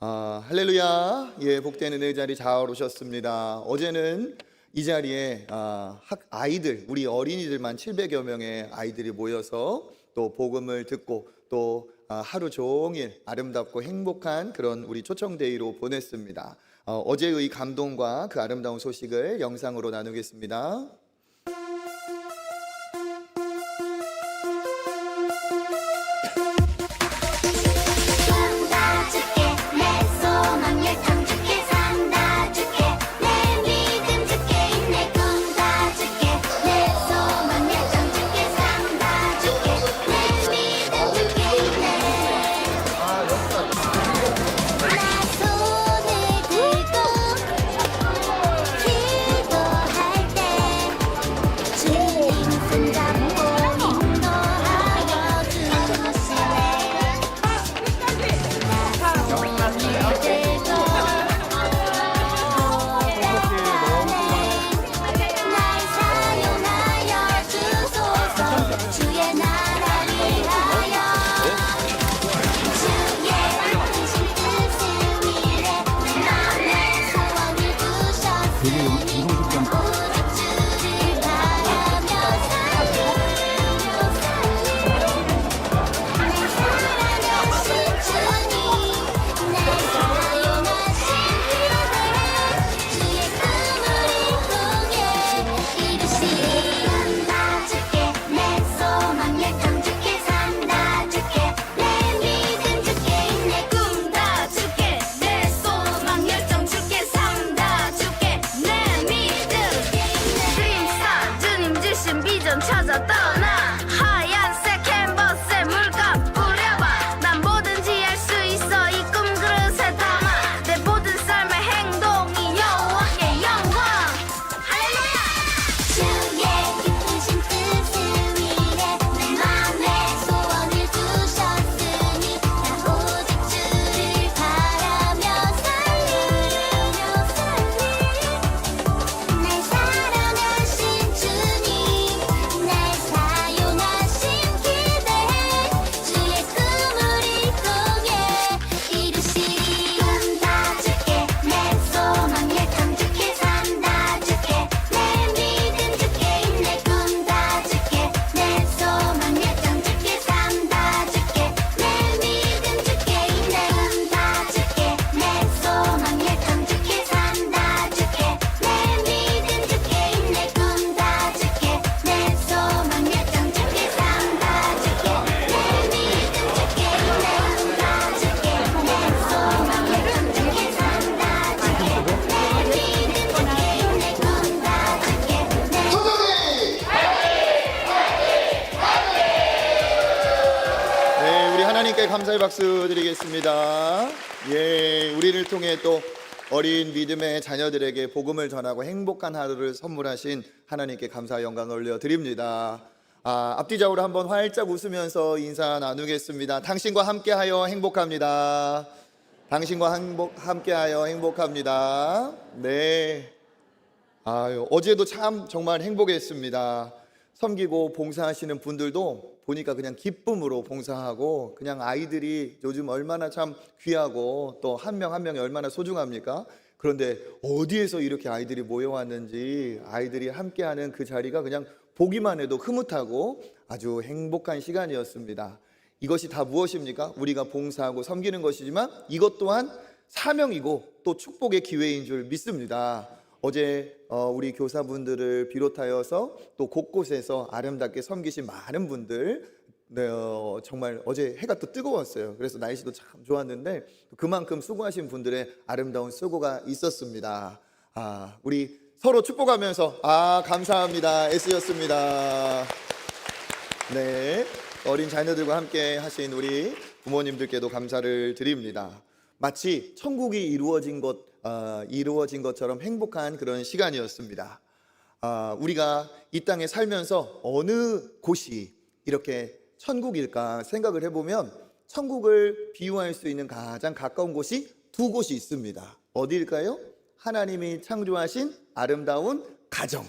할렐루야. 예, 복된 은혜 자리 잘 오셨습니다. 어제는 이 자리에 아이들, 우리 어린이들만 700여 명의 아이들이 모여서 또 복음을 듣고 또 하루 종일 아름답고 행복한 그런 우리 초청데이로 보냈습니다. 어제의 감동과 그 아름다운 소식을 영상으로 나누겠습니다. 감사의 박수 드리겠습니다. 예, 우리를 통해 또 어린 믿음의 자녀들에게 복음을 전하고 행복한 하루를 선물하신 하나님께 감사와 영광을 올려드립니다. 앞뒤좌우로 한번 활짝 웃으면서 인사 나누겠습니다. 당신과 함께하여 행복합니다. 당신과 함께하여 행복합니다. 네. 어제도 참 정말 행복했습니다. 섬기고 봉사하시는 분들도 보니까 그냥 기쁨으로 봉사하고, 그냥 아이들이 요즘 얼마나 참 귀하고 또 한 명 한 명이 얼마나 소중합니까? 그런데 어디에서 이렇게 아이들이 모여왔는지, 아이들이 함께하는 그 자리가 그냥 보기만 해도 흐뭇하고 아주 행복한 시간이었습니다. 이것이 다 무엇입니까? 우리가 봉사하고 섬기는 것이지만 이것 또한 사명이고 또 축복의 기회인 줄 믿습니다. 어제 우리 교사분들을 비롯하여서 또 곳곳에서 아름답게 섬기신 많은 분들, 정말 어제 해가 또 뜨거웠어요. 그래서 날씨도 참 좋았는데 그만큼 수고하신 분들의 아름다운 수고가 있었습니다. 우리 서로 축복하면서 감사합니다, 애쓰셨습니다. 네, 어린 자녀들과 함께 하신 우리 부모님들께도 감사를 드립니다. 마치 천국이 이루어진 것처럼 행복한 그런 시간이었습니다. 우리가 이 땅에 살면서 어느 곳이 이렇게 천국일까 생각을 해보면 천국을 비유할 수 있는 가장 가까운 곳이 두 곳이 있습니다. 어디일까요? 하나님이 창조하신 아름다운 가정,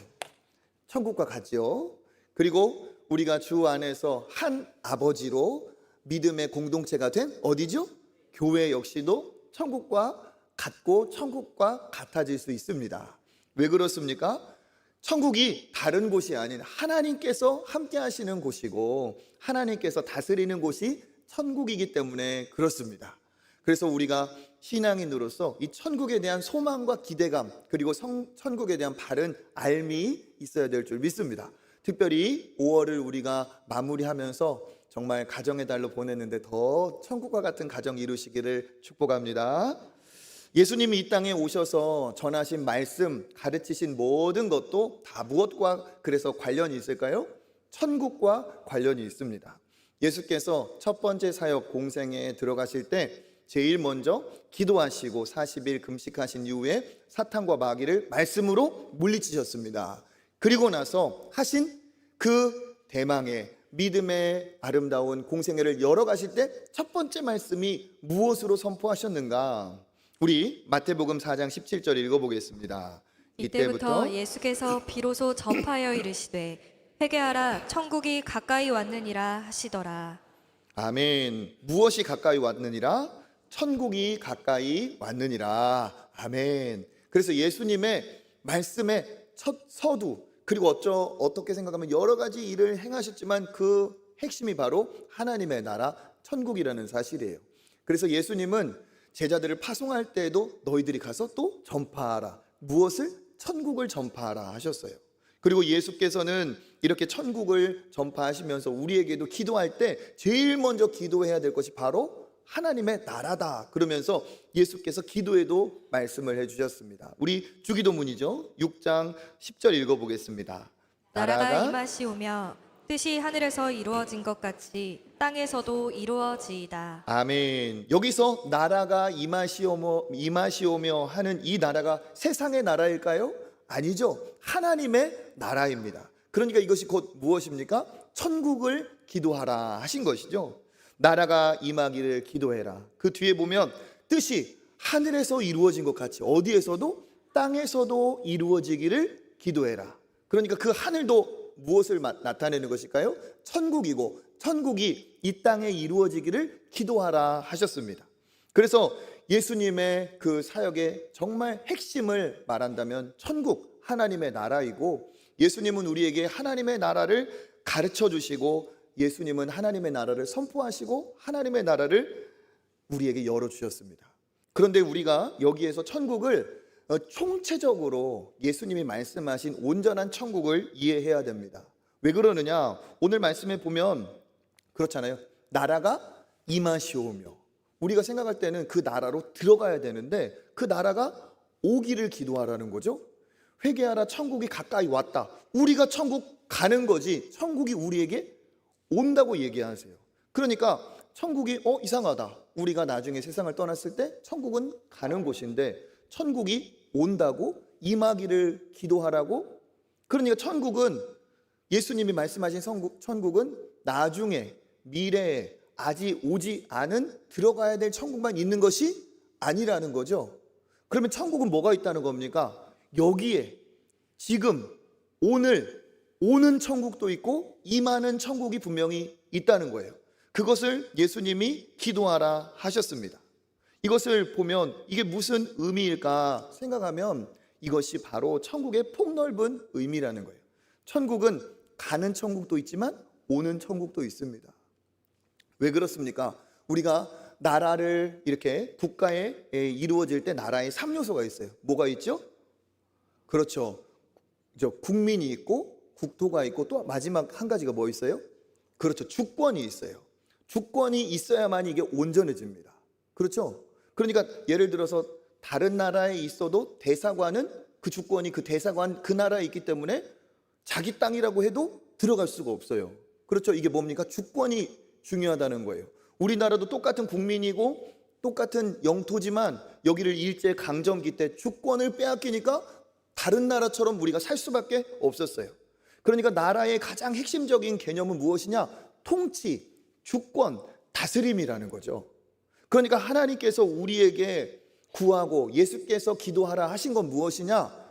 천국과 같죠. 그리고 우리가 주 안에서 한 아버지로 믿음의 공동체가 된 어디죠? 교회 역시도 천국과 같고 천국과 같아질 수 있습니다. 왜 그렇습니까? 천국이 다른 곳이 아닌 하나님께서 함께 하시는 곳이고 하나님께서 다스리는 곳이 천국이기 때문에 그렇습니다. 그래서 우리가 신앙인으로서 이 천국에 대한 소망과 기대감, 그리고 천국에 대한 바른 알미 있어야 될 줄 믿습니다. 특별히 5월을 우리가 마무리하면서 정말 가정의 달로 보냈는데 더 천국과 같은 가정 이루시기를 축복합니다. 예수님이 이 땅에 오셔서 전하신 말씀, 가르치신 모든 것도 다 무엇과 그래서 관련이 있을까요? 천국과 관련이 있습니다. 예수께서 첫 번째 사역 공생에 들어가실 때 제일 먼저 기도하시고 40일 금식하신 이후에 사탄과 마귀를 말씀으로 물리치셨습니다. 그리고 나서 하신 그 대망의 믿음의 아름다운 공생애를 열어가실 때 첫 번째 말씀이 무엇으로 선포하셨는가? 우리 마태복음 4장 17절 읽어보겠습니다. 이때부터 예수께서 비로소 전파하여 이르시되 회개하라 천국이 가까이 왔느니라 하시더라. 아멘. 무엇이 가까이 왔느니라? 천국이 가까이 왔느니라. 아멘. 그래서 예수님의 말씀의 첫 서두, 그리고 어떻게 생각하면 여러 가지 일을 행하셨지만 그 핵심이 바로 하나님의 나라 천국이라는 사실이에요. 그래서 예수님은 제자들을 파송할 때에도 너희들이 가서 또 전파하라. 무엇을? 천국을 전파하라 하셨어요. 그리고 예수께서는 이렇게 천국을 전파하시면서 우리에게도 기도할 때 제일 먼저 기도해야 될 것이 바로 하나님의 나라다 그러면서 예수께서 기도에도 말씀을 해주셨습니다. 우리 주기도문이죠. 6장 10절 읽어보겠습니다. 나라가 임하시오며 뜻이 하늘에서 이루어진 것 같이 땅에서도 이루어지이다. 아멘. 여기서 나라가 임하시오며 하는 이 나라가 세상의 나라일까요? 아니죠. 하나님의 나라입니다. 그러니까 이것이 곧 무엇입니까? 천국을 기도하라 하신 것이죠. 나라가 임하기를 기도해라. 그 뒤에 보면 뜻이 하늘에서 이루어진 것 같이 어디에서도 땅에서도 이루어지기를 기도해라. 그러니까 그 하늘도 무엇을 나타내는 것일까요? 천국이고 천국이 이 땅에 이루어지기를 기도하라 하셨습니다. 그래서 예수님의 그 사역의 정말 핵심을 말한다면 천국, 하나님의 나라이고 예수님은 우리에게 하나님의 나라를 가르쳐 주시고 예수님은 하나님의 나라를 선포하시고 하나님의 나라를 우리에게 열어주셨습니다. 그런데 우리가 여기에서 천국을 총체적으로 예수님이 말씀하신 온전한 천국을 이해해야 됩니다. 왜 그러느냐? 오늘 말씀에 보면 그렇잖아요. 나라가 임하시오며 우리가 생각할 때는 그 나라로 들어가야 되는데 그 나라가 오기를 기도하라는 거죠. 회개하라 천국이 가까이 왔다. 우리가 천국 가는 거지 천국이 우리에게 온다고 얘기하세요. 그러니까 천국이 이상하다. 우리가 나중에 세상을 떠났을 때 천국은 가는 곳인데 천국이 온다고 임하기를 기도하라고? 그러니까 천국은 예수님이 말씀하신 천국은 나중에 미래에 아직 오지 않은 들어가야 될 천국만 있는 것이 아니라는 거죠. 그러면 천국은 뭐가 있다는 겁니까? 여기에 지금 오늘 오는 천국도 있고 임하는 천국이 분명히 있다는 거예요. 그것을 예수님이 기도하라 하셨습니다. 이것을 보면 이게 무슨 의미일까 생각하면 이것이 바로 천국의 폭넓은 의미라는 거예요. 천국은 가는 천국도 있지만 오는 천국도 있습니다. 왜 그렇습니까? 우리가 나라를 이렇게 국가에 이루어질 때 나라에 3요소가 있어요. 뭐가 있죠? 그렇죠. 국민이 있고 국토가 있고 또 마지막 한 가지가 뭐 있어요? 그렇죠. 주권이 있어요. 주권이 있어야만 이게 온전해집니다. 그렇죠? 그러니까 예를 들어서 다른 나라에 있어도 대사관은 그 주권이 그 대사관 그 나라에 있기 때문에 자기 땅이라고 해도 들어갈 수가 없어요. 그렇죠? 이게 뭡니까? 주권이 중요하다는 거예요. 우리나라도 똑같은 국민이고 똑같은 영토지만 여기를 일제 강점기 때 주권을 빼앗기니까 다른 나라처럼 우리가 살 수밖에 없었어요. 그러니까 나라의 가장 핵심적인 개념은 무엇이냐? 통치, 주권, 다스림이라는 거죠. 그러니까 하나님께서 우리에게 구하고 예수께서 기도하라 하신 건 무엇이냐?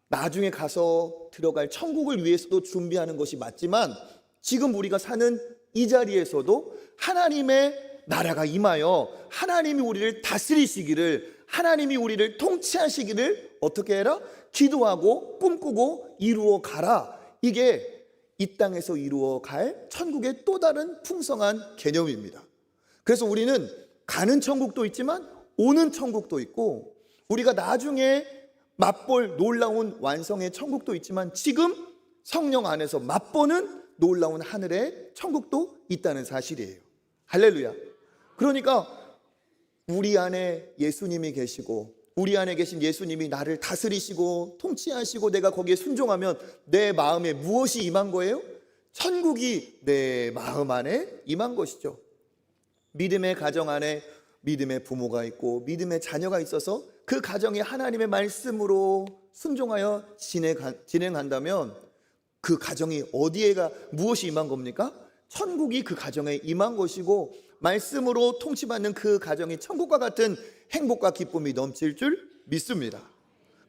나중에 가서 들어갈 천국을 위해서도 준비하는 것이 맞지만 지금 우리가 사는 이 자리에서도 하나님의 나라가 임하여 하나님이 우리를 다스리시기를, 하나님이 우리를 통치하시기를 어떻게 해라? 기도하고 꿈꾸고 이루어 가라. 이게 이 땅에서 이루어 갈 천국의 또 다른 풍성한 개념입니다. 그래서 우리는 가는 천국도 있지만 오는 천국도 있고, 우리가 나중에 맛볼 놀라운 완성의 천국도 있지만 지금 성령 안에서 맛보는 놀라운 하늘의 천국도 있다는 사실이에요. 할렐루야. 그러니까 우리 안에 예수님이 계시고, 우리 안에 계신 예수님이 나를 다스리시고 통치하시고 내가 거기에 순종하면 내 마음에 무엇이 임한 거예요? 천국이 내 마음 안에 임한 것이죠. 믿음의 가정 안에 믿음의 부모가 있고 믿음의 자녀가 있어서 그 가정이 하나님의 말씀으로 순종하여 진행한다면 그 가정이 어디에가 무엇이 임한 겁니까? 천국이 그 가정에 임한 것이고, 말씀으로 통치받는 그 가정이 천국과 같은 행복과 기쁨이 넘칠 줄 믿습니다.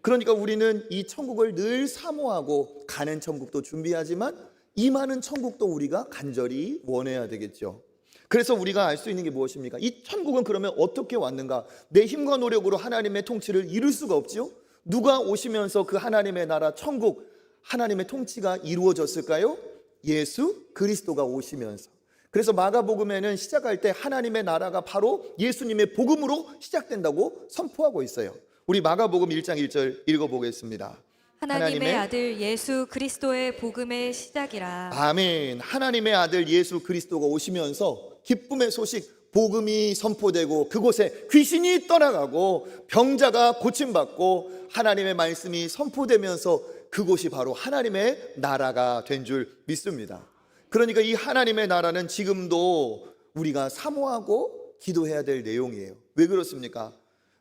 그러니까 우리는 이 천국을 늘 사모하고 가는 천국도 준비하지만 임하는 천국도 우리가 간절히 원해야 되겠죠. 그래서 우리가 알 수 있는 게 무엇입니까? 이 천국은 그러면 어떻게 왔는가? 내 힘과 노력으로 하나님의 통치를 이룰 수가 없죠. 누가 오시면서 그 하나님의 나라 천국, 하나님의 통치가 이루어졌을까요? 예수 그리스도가 오시면서. 그래서 마가복음에는 시작할 때 하나님의 나라가 바로 예수님의 복음으로 시작된다고 선포하고 있어요. 우리 마가복음 1장 1절 읽어보겠습니다. 하나님의 아들 예수 그리스도의 복음의 시작이라. 아멘. 하나님의 아들 예수 그리스도가 오시면서 기쁨의 소식, 복음이 선포되고 그곳에 귀신이 떠나가고 병자가 고침받고 하나님의 말씀이 선포되면서 그곳이 바로 하나님의 나라가 된 줄 믿습니다. 그러니까 이 하나님의 나라는 지금도 우리가 사모하고 기도해야 될 내용이에요. 왜 그렇습니까?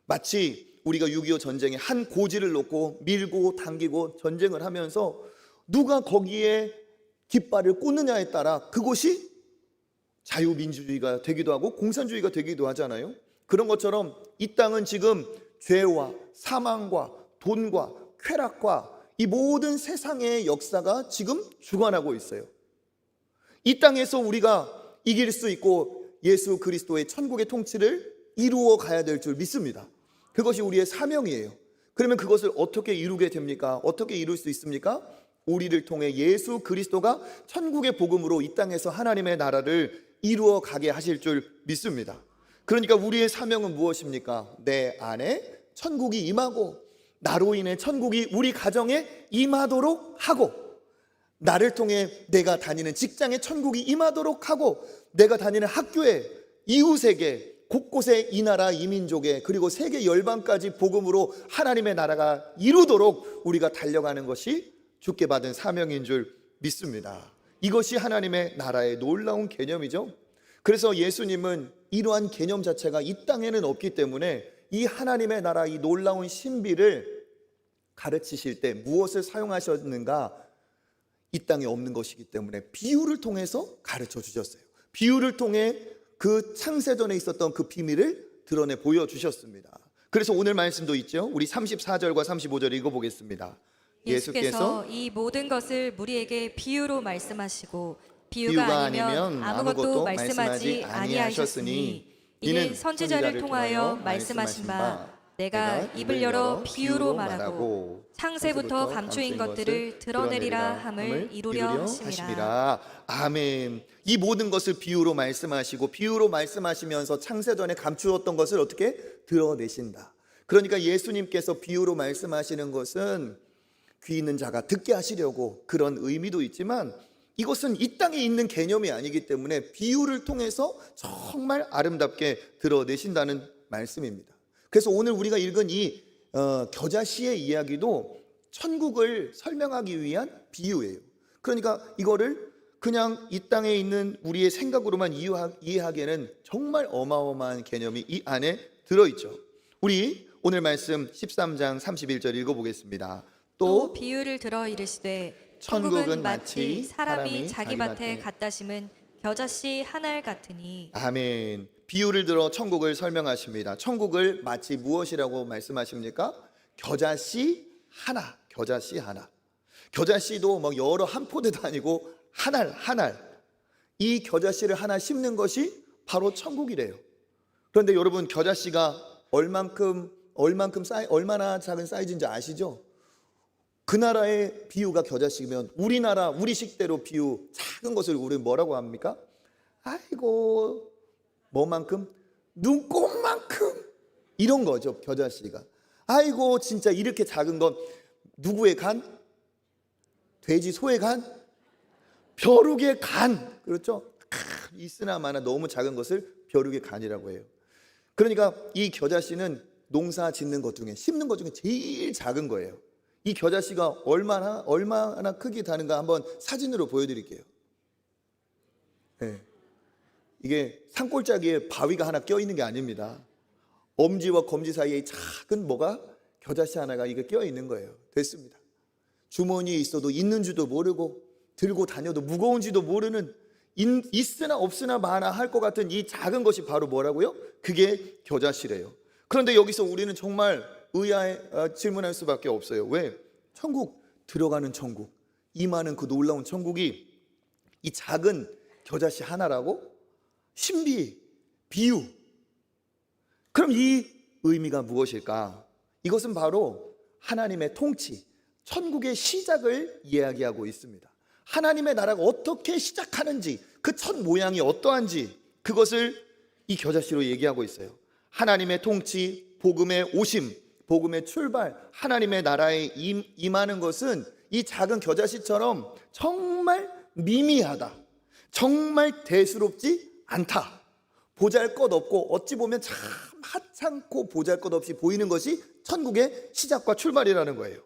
마치 우리가 6.25 전쟁에 한 고지를 놓고 밀고 당기고 전쟁을 하면서 누가 거기에 깃발을 꽂느냐에 따라 그곳이 자유민주주의가 되기도 하고 공산주의가 되기도 하잖아요. 그런 것처럼 이 땅은 지금 죄와 사망과 돈과 쾌락과 이 모든 세상의 역사가 지금 주관하고 있어요. 이 땅에서 우리가 이길 수 있고 예수 그리스도의 천국의 통치를 이루어 가야 될 줄 믿습니다. 그것이 우리의 사명이에요. 그러면 그것을 어떻게 이루게 됩니까? 어떻게 이룰 수 있습니까? 우리를 통해 예수 그리스도가 천국의 복음으로 이 땅에서 하나님의 나라를 이루어 가게 하실 줄 믿습니다. 그러니까 우리의 사명은 무엇입니까? 내 안에 천국이 임하고 나로 인해 천국이 우리 가정에 임하도록 하고, 나를 통해 내가 다니는 직장에 천국이 임하도록 하고, 내가 다니는 학교에, 이웃에게, 곳곳에 이 나라 이 민족에, 그리고 세계 열방까지 복음으로 하나님의 나라가 이루도록 우리가 달려가는 것이 주께 받은 사명인 줄 믿습니다. 이것이 하나님의 나라의 놀라운 개념이죠. 그래서 예수님은 이러한 개념 자체가 이 땅에는 없기 때문에 이 하나님의 나라, 이 놀라운 신비를 가르치실 때 무엇을 사용하셨는가? 이 땅에 없는 것이기 때문에 비유를 통해서 가르쳐 주셨어요. 비유를 통해 그 창세전에 있었던 그 비밀을 드러내 보여주셨습니다. 그래서 오늘 말씀도 있죠. 우리 34절과 35절 읽어보겠습니다. 예수께서 이 모든 것을 우리에게 비유로 말씀하시고 비유가 아니면 아무것도 말씀하지 아니하셨으니 이는 선지자를 통하여 말씀하신 바 내가 입을 열어 비유로 말하고 창세부터 감추인 것들을 드러내리라 함을 이루려 하심이라. 아멘. 이 모든 것을 비유로 말씀하시고 비유로 말씀하시면서 창세전에 감추었던 것을 어떻게 드러내신다. 그러니까 예수님께서 비유로 말씀하시는 것은 귀 있는 자가 듣게 하시려고 그런 의미도 있지만 이것은 이 땅에 있는 개념이 아니기 때문에 비유를 통해서 정말 아름답게 드러내신다는 말씀입니다. 그래서 오늘 우리가 읽은 이 겨자씨의 이야기도 천국을 설명하기 위한 비유예요. 그러니까 이거를 그냥 이 땅에 있는 우리의 생각으로만 이해하기에는 정말 어마어마한 개념이 이 안에 들어있죠. 우리 오늘 말씀 13장 31절 읽어보겠습니다. 또 비유를 들어 이르시되 천국은 마치 사람이 자기 밭에 갖다 심은 겨자씨 한 알 같으니. 아멘. 비유를 들어 천국을 설명하십니다. 천국을 마치 무엇이라고 말씀하십니까? 겨자씨 하나, 겨자씨 하나. 겨자씨도 뭐 여러 한 포대도 아니고 한 알 한 알. 이 겨자씨를 하나 심는 것이 바로 천국이래요. 그런데 여러분, 겨자씨가 얼마나 작은 사이즈인지 아시죠? 그 나라의 비유가 겨자씨면 우리나라 우리 식대로 비유 작은 것을 우리 뭐라고 합니까? 아이고 뭐만큼? 눈곱만큼 이런 거죠. 겨자씨가 아이고 진짜 이렇게 작은 건 누구의 간? 돼지 소의 간? 벼룩의 간. 그렇죠? 있으나 마나 너무 작은 것을 벼룩의 간이라고 해요. 그러니까 이 겨자씨는 농사 짓는 것 중에, 심는 것 중에 제일 작은 거예요. 이 겨자씨가 얼마나 크게 다는가 한번 사진으로 보여드릴게요. 네. 이게 산골짜기에 바위가 하나 껴있는 게 아닙니다. 엄지와 검지 사이에 작은 뭐가 겨자씨 하나가 이게 껴있는 거예요. 됐습니다. 주머니에 있어도 있는지도 모르고 들고 다녀도 무거운지도 모르는, 있으나 없으나 마나 할 것 같은 이 작은 것이 바로 뭐라고요? 그게 겨자씨래요. 그런데 여기서 우리는 정말 질문할 수밖에 없어요. 왜? 천국, 들어가는 천국, 임하는 그 놀라운 천국이 이 작은 겨자씨 하나라고? 신비, 비유. 그럼 이 의미가 무엇일까? 이것은 바로 하나님의 통치, 천국의 시작을 이야기하고 있습니다. 하나님의 나라가 어떻게 시작하는지, 그 첫 모양이 어떠한지, 그것을 이 겨자씨로 얘기하고 있어요. 하나님의 통치, 복음의 오심, 복음의 출발, 하나님의 나라에 임하는 것은 이 작은 겨자씨처럼 정말 미미하다, 정말 대수롭지 않다, 보잘것없고 어찌 보면 참 하찮고 보잘것없이 보이는 것이 천국의 시작과 출발이라는 거예요.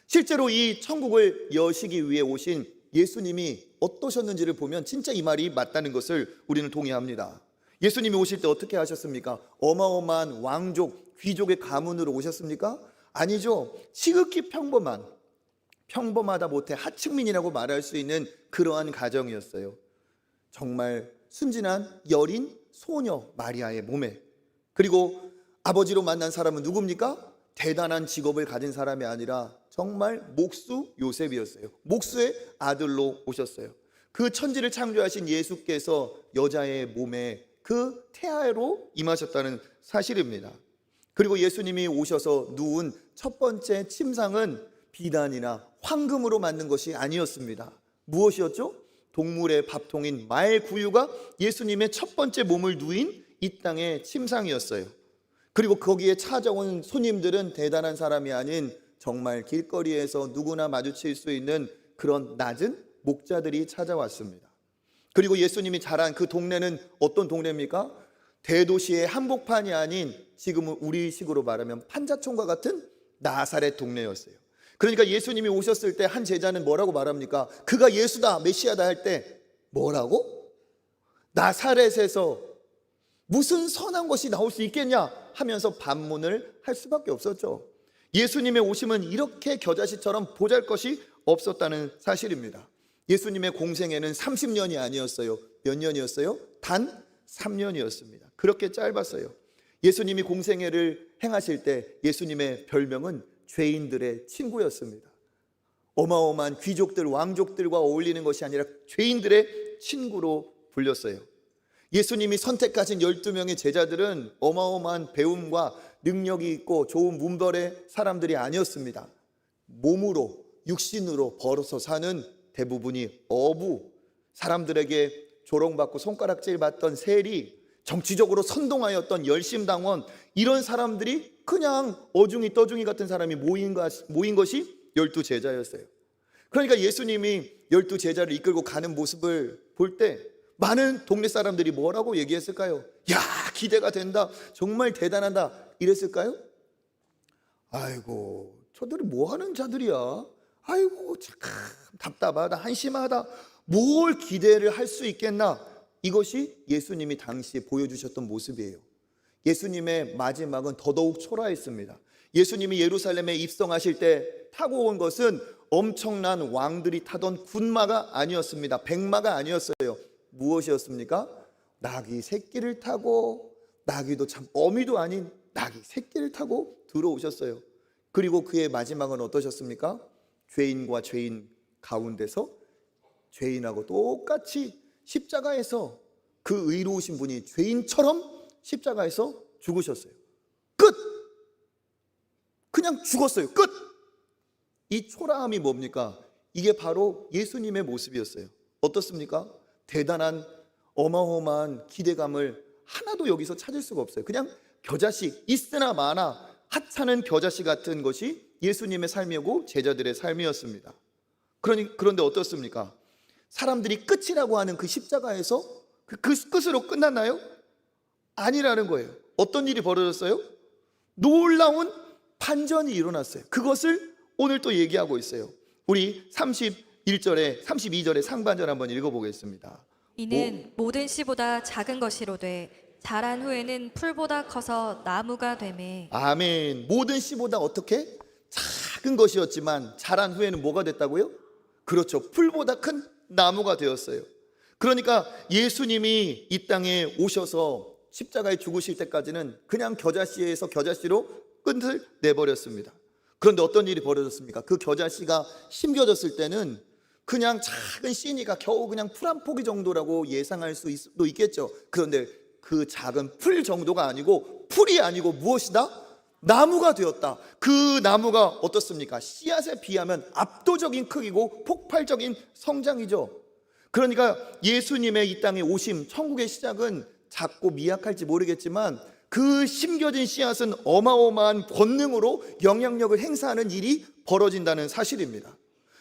실제로 이 천국을 여시기 위해 오신 예수님이 어떠셨는지를 보면 진짜 이 말이 맞다는 것을 우리는 동의합니다. 예수님이 오실 때 어떻게 하셨습니까? 어마어마한 왕족, 귀족의 가문으로 오셨습니까? 아니죠. 지극히 평범하다 못해 하층민이라고 말할 수 있는 그러한 가정이었어요. 정말 순진한 여린 소녀 마리아의 몸에, 그리고 아버지로 만난 사람은 누굽니까? 대단한 직업을 가진 사람이 아니라 정말 목수 요셉이었어요. 목수의 아들로 오셨어요. 그 천지를 창조하신 예수께서 여자의 몸에 그 태아로 임하셨다는 사실입니다. 그리고 예수님이 오셔서 누운 첫 번째 침상은 비단이나 황금으로 만든 것이 아니었습니다. 무엇이었죠? 동물의 밥통인 말 구유가 예수님의 첫 번째 몸을 누인 이 땅의 침상이었어요. 그리고 거기에 찾아온 손님들은 대단한 사람이 아닌 정말 길거리에서 누구나 마주칠 수 있는 그런 낮은 목자들이 찾아왔습니다. 그리고 예수님이 자란 그 동네는 어떤 동네입니까? 대도시의 한복판이 아닌 지금은 우리식으로 말하면 판자촌과 같은 나사렛 동네였어요. 그러니까 예수님이 오셨을 때 한 제자는 뭐라고 말합니까? 그가 예수다, 메시아다 할 때 뭐라고? 나사렛에서 무슨 선한 것이 나올 수 있겠냐 하면서 반문을 할 수밖에 없었죠. 예수님의 오심은 이렇게 겨자씨처럼 보잘것이 없었다는 사실입니다. 예수님의 공생애는 30년이 아니었어요. 몇 년이었어요? 단 3년이었습니다. 그렇게 짧았어요. 예수님이 공생애를 행하실 때 예수님의 별명은 죄인들의 친구였습니다. 어마어마한 귀족들, 왕족들과 어울리는 것이 아니라 죄인들의 친구로 불렸어요. 예수님이 선택하신 12명의 제자들은 어마어마한 배움과 능력이 있고 좋은 문벌의 사람들이 아니었습니다. 몸으로, 육신으로 벌어서 사는 대부분이 어부, 사람들에게 조롱받고 손가락질 받던 세리, 정치적으로 선동하였던 열심당원, 이런 사람들이 그냥 어중이 떠중이 같은 사람이 모인 것이 12제자였어요. 그러니까 예수님이 12제자를 이끌고 가는 모습을 볼 때 많은 동네 사람들이 뭐라고 얘기했을까요? 야, 기대가 된다, 정말 대단하다 이랬을까요? 아이고, 저들이 뭐 하는 자들이야? 아이고, 참 답답하다, 한심하다, 뭘 기대를 할 수 있겠나? 이것이 예수님이 당시에 보여주셨던 모습이에요. 예수님의 마지막은 더더욱 초라했습니다. 예수님이 예루살렘에 입성하실 때 타고 온 것은 엄청난 왕들이 타던 군마가 아니었습니다. 백마가 아니었어요. 무엇이었습니까? 나귀 새끼를 타고, 나귀도 참 어미도 아닌 나귀 새끼를 타고 들어오셨어요. 그리고 그의 마지막은 어떠셨습니까? 죄인과 죄인 가운데서 죄인하고 똑같이 십자가에서 그 의로우신 분이 죄인처럼 십자가에서 죽으셨어요. 끝! 그냥 죽었어요. 끝! 이 초라함이 뭡니까? 이게 바로 예수님의 모습이었어요. 어떻습니까? 대단한 어마어마한 기대감을 하나도 여기서 찾을 수가 없어요. 그냥 겨자씨, 있으나 마나 하찮은 겨자씨 같은 것이 예수님의 삶이고 제자들의 삶이었습니다. 그런데 어떻습니까? 사람들이 끝이라고 하는 그 십자가에서 그 끝으로 끝났나요? 아니라는 거예요. 어떤 일이 벌어졌어요? 놀라운 반전이 일어났어요. 그것을 오늘 또 얘기하고 있어요. 우리 32절의 상반절 한번 읽어보겠습니다. 이는 모든 씨보다 작은 것이로되 자란 후에는 풀보다 커서 나무가 되매. 아멘. 모든 씨보다 어떻게? 작은 것이었지만 자란 후에는 뭐가 됐다고요? 그렇죠. 풀보다 큰 나무가 되었어요. 그러니까 예수님이 이 땅에 오셔서 십자가에 죽으실 때까지는 그냥 겨자씨에서 겨자씨로 끝을 내버렸습니다. 그런데 어떤 일이 벌어졌습니까? 그 겨자씨가 심겨졌을 때는 그냥 작은 씨니까 겨우 그냥 풀 한 포기 정도라고 예상할 수도 있겠죠. 그런데 그 작은 풀 정도가 아니고, 풀이 아니고 무엇이다? 나무가 되었다. 그 나무가 어떻습니까? 씨앗에 비하면 압도적인 크기고 폭발적인 성장이죠. 그러니까 예수님의 이 땅에 오심, 천국의 시작은 작고 미약할지 모르겠지만 그 심겨진 씨앗은 어마어마한 권능으로 영향력을 행사하는 일이 벌어진다는 사실입니다.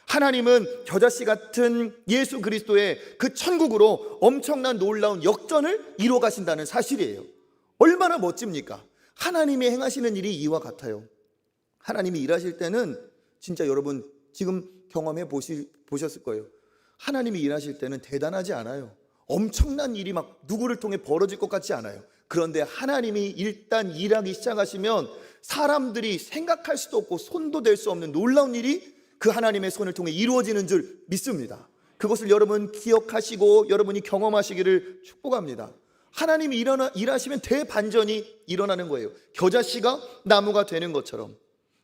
하나님은 겨자씨 같은 예수 그리스도의 그 천국으로 엄청난 놀라운 역전을 이루어 가신다는 사실이에요. 얼마나 멋집니까? 하나님이 행하시는 일이 이와 같아요. 하나님이 일하실 때는 진짜 여러분 지금 경험해 보셨을 거예요. 하나님이 일하실 때는 대단하지 않아요. 엄청난 일이 막 누구를 통해 벌어질 것 같지 않아요. 그런데 하나님이 일단 일하기 시작하시면 사람들이 생각할 수도 없고 손도 댈 수 없는 놀라운 일이 그 하나님의 손을 통해 이루어지는 줄 믿습니다. 그것을 여러분 기억하시고 여러분이 경험하시기를 축복합니다. 하나님이 일하시면 대반전이 일어나는 거예요. 겨자씨가 나무가 되는 것처럼.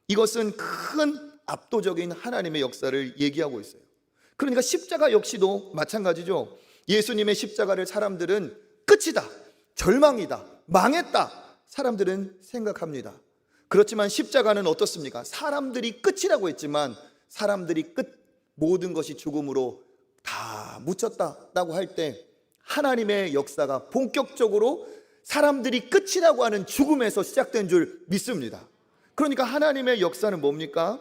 이것은 큰 압도적인 하나님의 역사를 얘기하고 있어요. 그러니까 십자가 역시도 마찬가지죠. 예수님의 십자가를 사람들은 끝이다, 절망이다, 망했다, 사람들은 생각합니다. 그렇지만 십자가는 어떻습니까? 사람들이 끝이라고 했지만 사람들이 모든 것이 죽음으로 다 묻혔다라고 할 때 하나님의 역사가 본격적으로 사람들이 끝이라고 하는 죽음에서 시작된 줄 믿습니다. 그러니까 하나님의 역사는 뭡니까?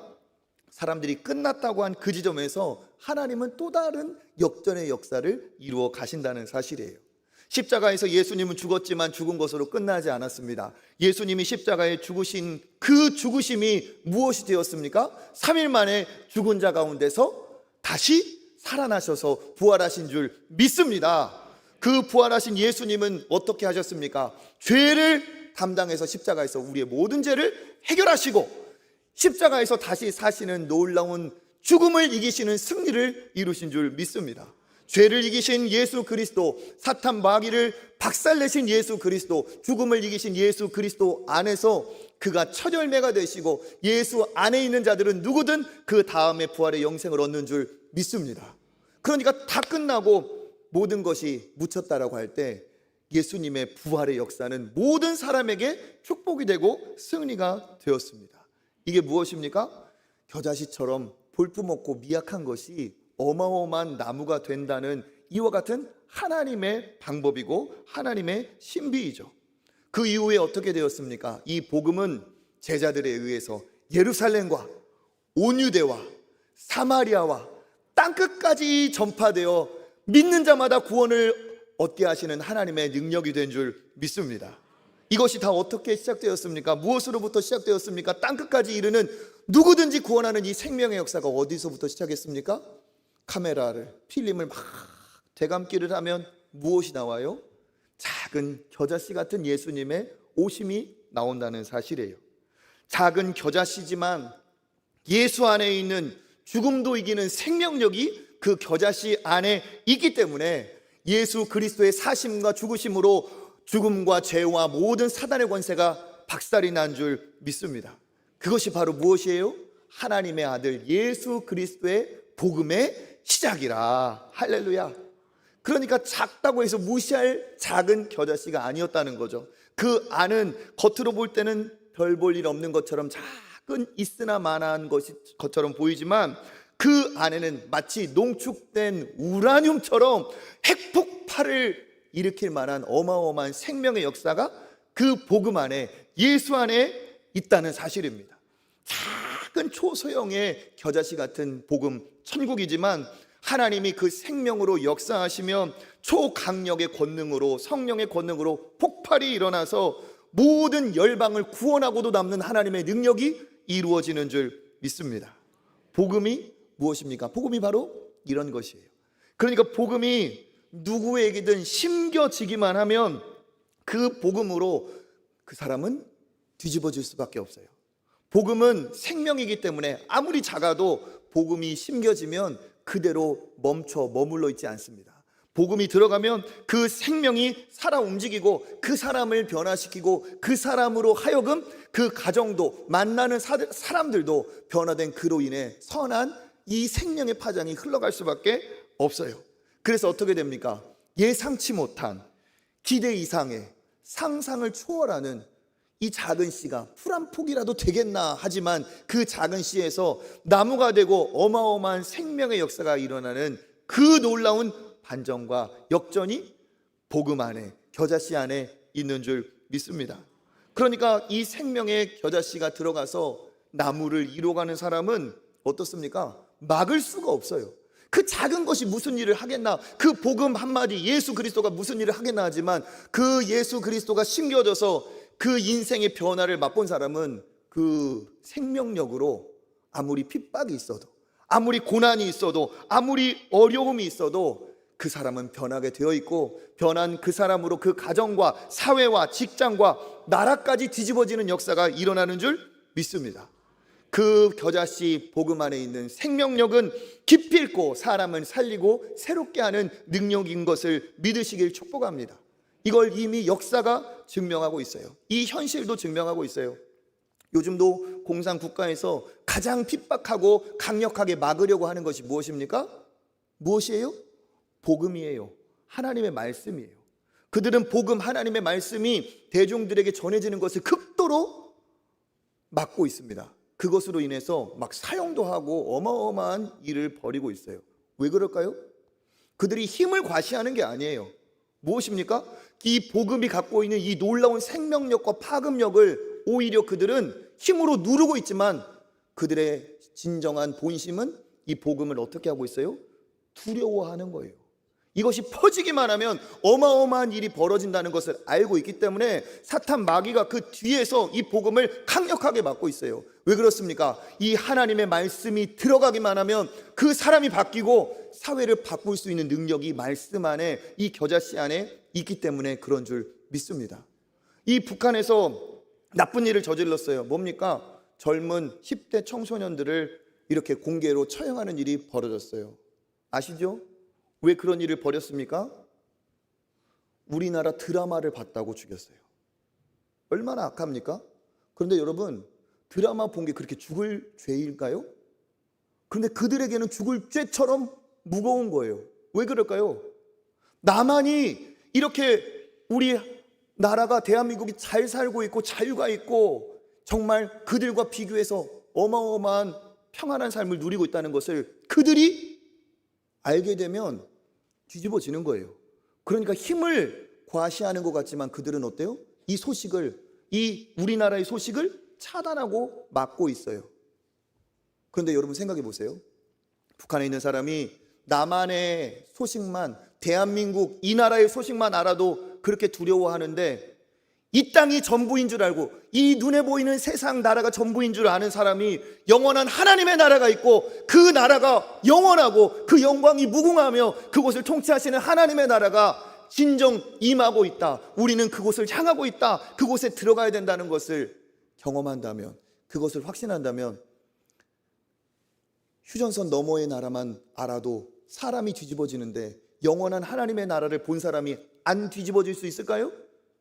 사람들이 끝났다고 한 그 지점에서 하나님은 또 다른 역전의 역사를 이루어 가신다는 사실이에요. 십자가에서 예수님은 죽었지만 죽은 것으로 끝나지 않았습니다. 예수님이 십자가에 죽으신 그 죽으심이 무엇이 되었습니까? 3일 만에 죽은 자 가운데서 다시 살아나셔서 부활하신 줄 믿습니다. 그 부활하신 예수님은 어떻게 하셨습니까? 죄를 담당해서 십자가에서 우리의 모든 죄를 해결하시고 십자가에서 다시 사시는 놀라운 죽음을 이기시는 승리를 이루신 줄 믿습니다. 죄를 이기신 예수 그리스도, 사탄 마귀를 박살내신 예수 그리스도, 죽음을 이기신 예수 그리스도 안에서 그가 첫 열매가 되시고 예수 안에 있는 자들은 누구든 그 다음에 부활의 영생을 얻는 줄 믿습니다. 그러니까 다 끝나고 모든 것이 묻혔다라고 할 때 예수님의 부활의 역사는 모든 사람에게 축복이 되고 승리가 되었습니다. 이게 무엇입니까? 겨자씨처럼 볼품없고 미약한 것이 어마어마한 나무가 된다는 이와 같은 하나님의 방법이고 하나님의 신비이죠. 그 이후에 어떻게 되었습니까? 이 복음은 제자들에 의해서 예루살렘과 온 유대와 사마리아와 땅끝까지 전파되어 믿는 자마다 구원을 얻게 하시는 하나님의 능력이 된 줄 믿습니다. 이것이 다 어떻게 시작되었습니까? 무엇으로부터 시작되었습니까? 땅끝까지 이르는 누구든지 구원하는 이 생명의 역사가 어디서부터 시작했습니까? 카메라를, 필름을 막 되감기를 하면 무엇이 나와요? 작은 겨자씨 같은 예수님의 오심이 나온다는 사실이에요. 작은 겨자씨지만 예수 안에 있는 죽음도 이기는 생명력이 그 겨자씨 안에 있기 때문에 예수 그리스도의 사심과 죽으심으로 죽음과 죄와 모든 사단의 권세가 박살이 난 줄 믿습니다. 그것이 바로 무엇이에요? 하나님의 아들 예수 그리스도의 복음의 시작이라. 할렐루야. 그러니까 작다고 해서 무시할 작은 겨자씨가 아니었다는 거죠. 그 안은 겉으로 볼 때는 별 볼 일 없는 것처럼 작은 있으나 마나한 것처럼 보이지만 그 안에는 마치 농축된 우라늄처럼 핵폭발을 일으킬 만한 어마어마한 생명의 역사가 그 복음 안에, 예수 안에 있다는 사실입니다. 작은 초소형의 겨자씨 같은 복음, 천국이지만 하나님이 그 생명으로 역사하시며 초강력의 권능으로, 성령의 권능으로 폭발이 일어나서 모든 열방을 구원하고도 남는 하나님의 능력이 이루어지는 줄 믿습니다. 복음이 무엇입니까? 복음이 바로 이런 것이에요. 그러니까 복음이 누구에게든 심겨지기만 하면 그 복음으로 그 사람은 뒤집어질 수밖에 없어요. 복음은 생명이기 때문에 아무리 작아도 복음이 심겨지면 그대로 머물러 있지 않습니다. 복음이 들어가면 그 생명이 살아 움직이고 그 사람을 변화시키고 그 사람으로 하여금 그 가정도, 만나는 사람들도 변화된 그로 인해 선한 이 생명의 파장이 흘러갈 수밖에 없어요. 그래서 어떻게 됩니까? 예상치 못한 기대 이상의 상상을 초월하는 이 작은 씨가 풀 한 폭이라도 되겠나 하지만 그 작은 씨에서 나무가 되고 어마어마한 생명의 역사가 일어나는 그 놀라운 반전과 역전이 복음 안에, 겨자씨 안에 있는 줄 믿습니다. 그러니까 이 생명의 겨자씨가 들어가서 나무를 이뤄가는 사람은 어떻습니까? 막을 수가 없어요. 그 작은 것이 무슨 일을 하겠나, 그 복음 한마디 예수 그리스도가 무슨 일을 하겠나 하지만 그 예수 그리스도가 심겨져서 그 인생의 변화를 맛본 사람은 그 생명력으로 아무리 핍박이 있어도, 아무리 고난이 있어도, 아무리 어려움이 있어도 그 사람은 변하게 되어 있고, 변한 그 사람으로 그 가정과 사회와 직장과 나라까지 뒤집어지는 역사가 일어나는 줄 믿습니다. 그 겨자씨 복음 안에 있는 생명력은 기필코 사람을 살리고 새롭게 하는 능력인 것을 믿으시길 축복합니다. 이걸 이미 역사가 증명하고 있어요. 이 현실도 증명하고 있어요. 요즘도 공산 국가에서 가장 핍박하고 강력하게 막으려고 하는 것이 무엇입니까? 무엇이에요? 복음이에요. 하나님의 말씀이에요. 그들은 복음, 하나님의 말씀이 대중들에게 전해지는 것을 극도로 막고 있습니다. 그것으로 인해서 막 사형도 하고 어마어마한 일을 벌이고 있어요. 왜 그럴까요? 그들이 힘을 과시하는 게 아니에요. 무엇입니까? 이 복음이 갖고 있는 이 놀라운 생명력과 파급력을 오히려 그들은 힘으로 누르고 있지만 그들의 진정한 본심은 이 복음을 어떻게 하고 있어요? 두려워하는 거예요. 이것이 퍼지기만 하면 어마어마한 일이 벌어진다는 것을 알고 있기 때문에 사탄 마귀가 그 뒤에서 이 복음을 강력하게 막고 있어요. 왜 그렇습니까? 이 하나님의 말씀이 들어가기만 하면 그 사람이 바뀌고 사회를 바꿀 수 있는 능력이 말씀 안에, 이 겨자씨 안에 있기 때문에 그런 줄 믿습니다. 이 북한에서 나쁜 일을 저질렀어요. 뭡니까? 젊은 10대 청소년들을 이렇게 공개로 처형하는 일이 벌어졌어요. 아시죠? 왜 그런 일을 벌였습니까? 우리나라 드라마를 봤다고 죽였어요. 얼마나 악합니까? 그런데 여러분, 드라마 본 게 그렇게 죽을 죄일까요? 그런데 그들에게는 죽을 죄처럼 무거운 거예요. 왜 그럴까요? 나만이 이렇게 우리 나라가, 대한민국이 잘 살고 있고 자유가 있고 정말 그들과 비교해서 어마어마한 평안한 삶을 누리고 있다는 것을 그들이 알게 되면 뒤집어지는 거예요. 그러니까 힘을 과시하는 것 같지만 그들은 어때요? 이 소식을, 이 우리나라의 소식을 차단하고 막고 있어요. 그런데 여러분 생각해 보세요. 북한에 있는 사람이 남한의 소식만, 대한민국 이 나라의 소식만 알아도 그렇게 두려워하는데, 이 땅이 전부인 줄 알고 이 눈에 보이는 세상 나라가 전부인 줄 아는 사람이 영원한 하나님의 나라가 있고 그 나라가 영원하고 그 영광이 무궁하며 그곳을 통치하시는 하나님의 나라가 진정 임하고 있다, 우리는 그곳을 향하고 있다, 그곳에 들어가야 된다는 것을 경험한다면, 그것을 확신한다면 휴전선 너머의 나라만 알아도 사람이 뒤집어지는데 영원한 하나님의 나라를 본 사람이 안 뒤집어질 수 있을까요?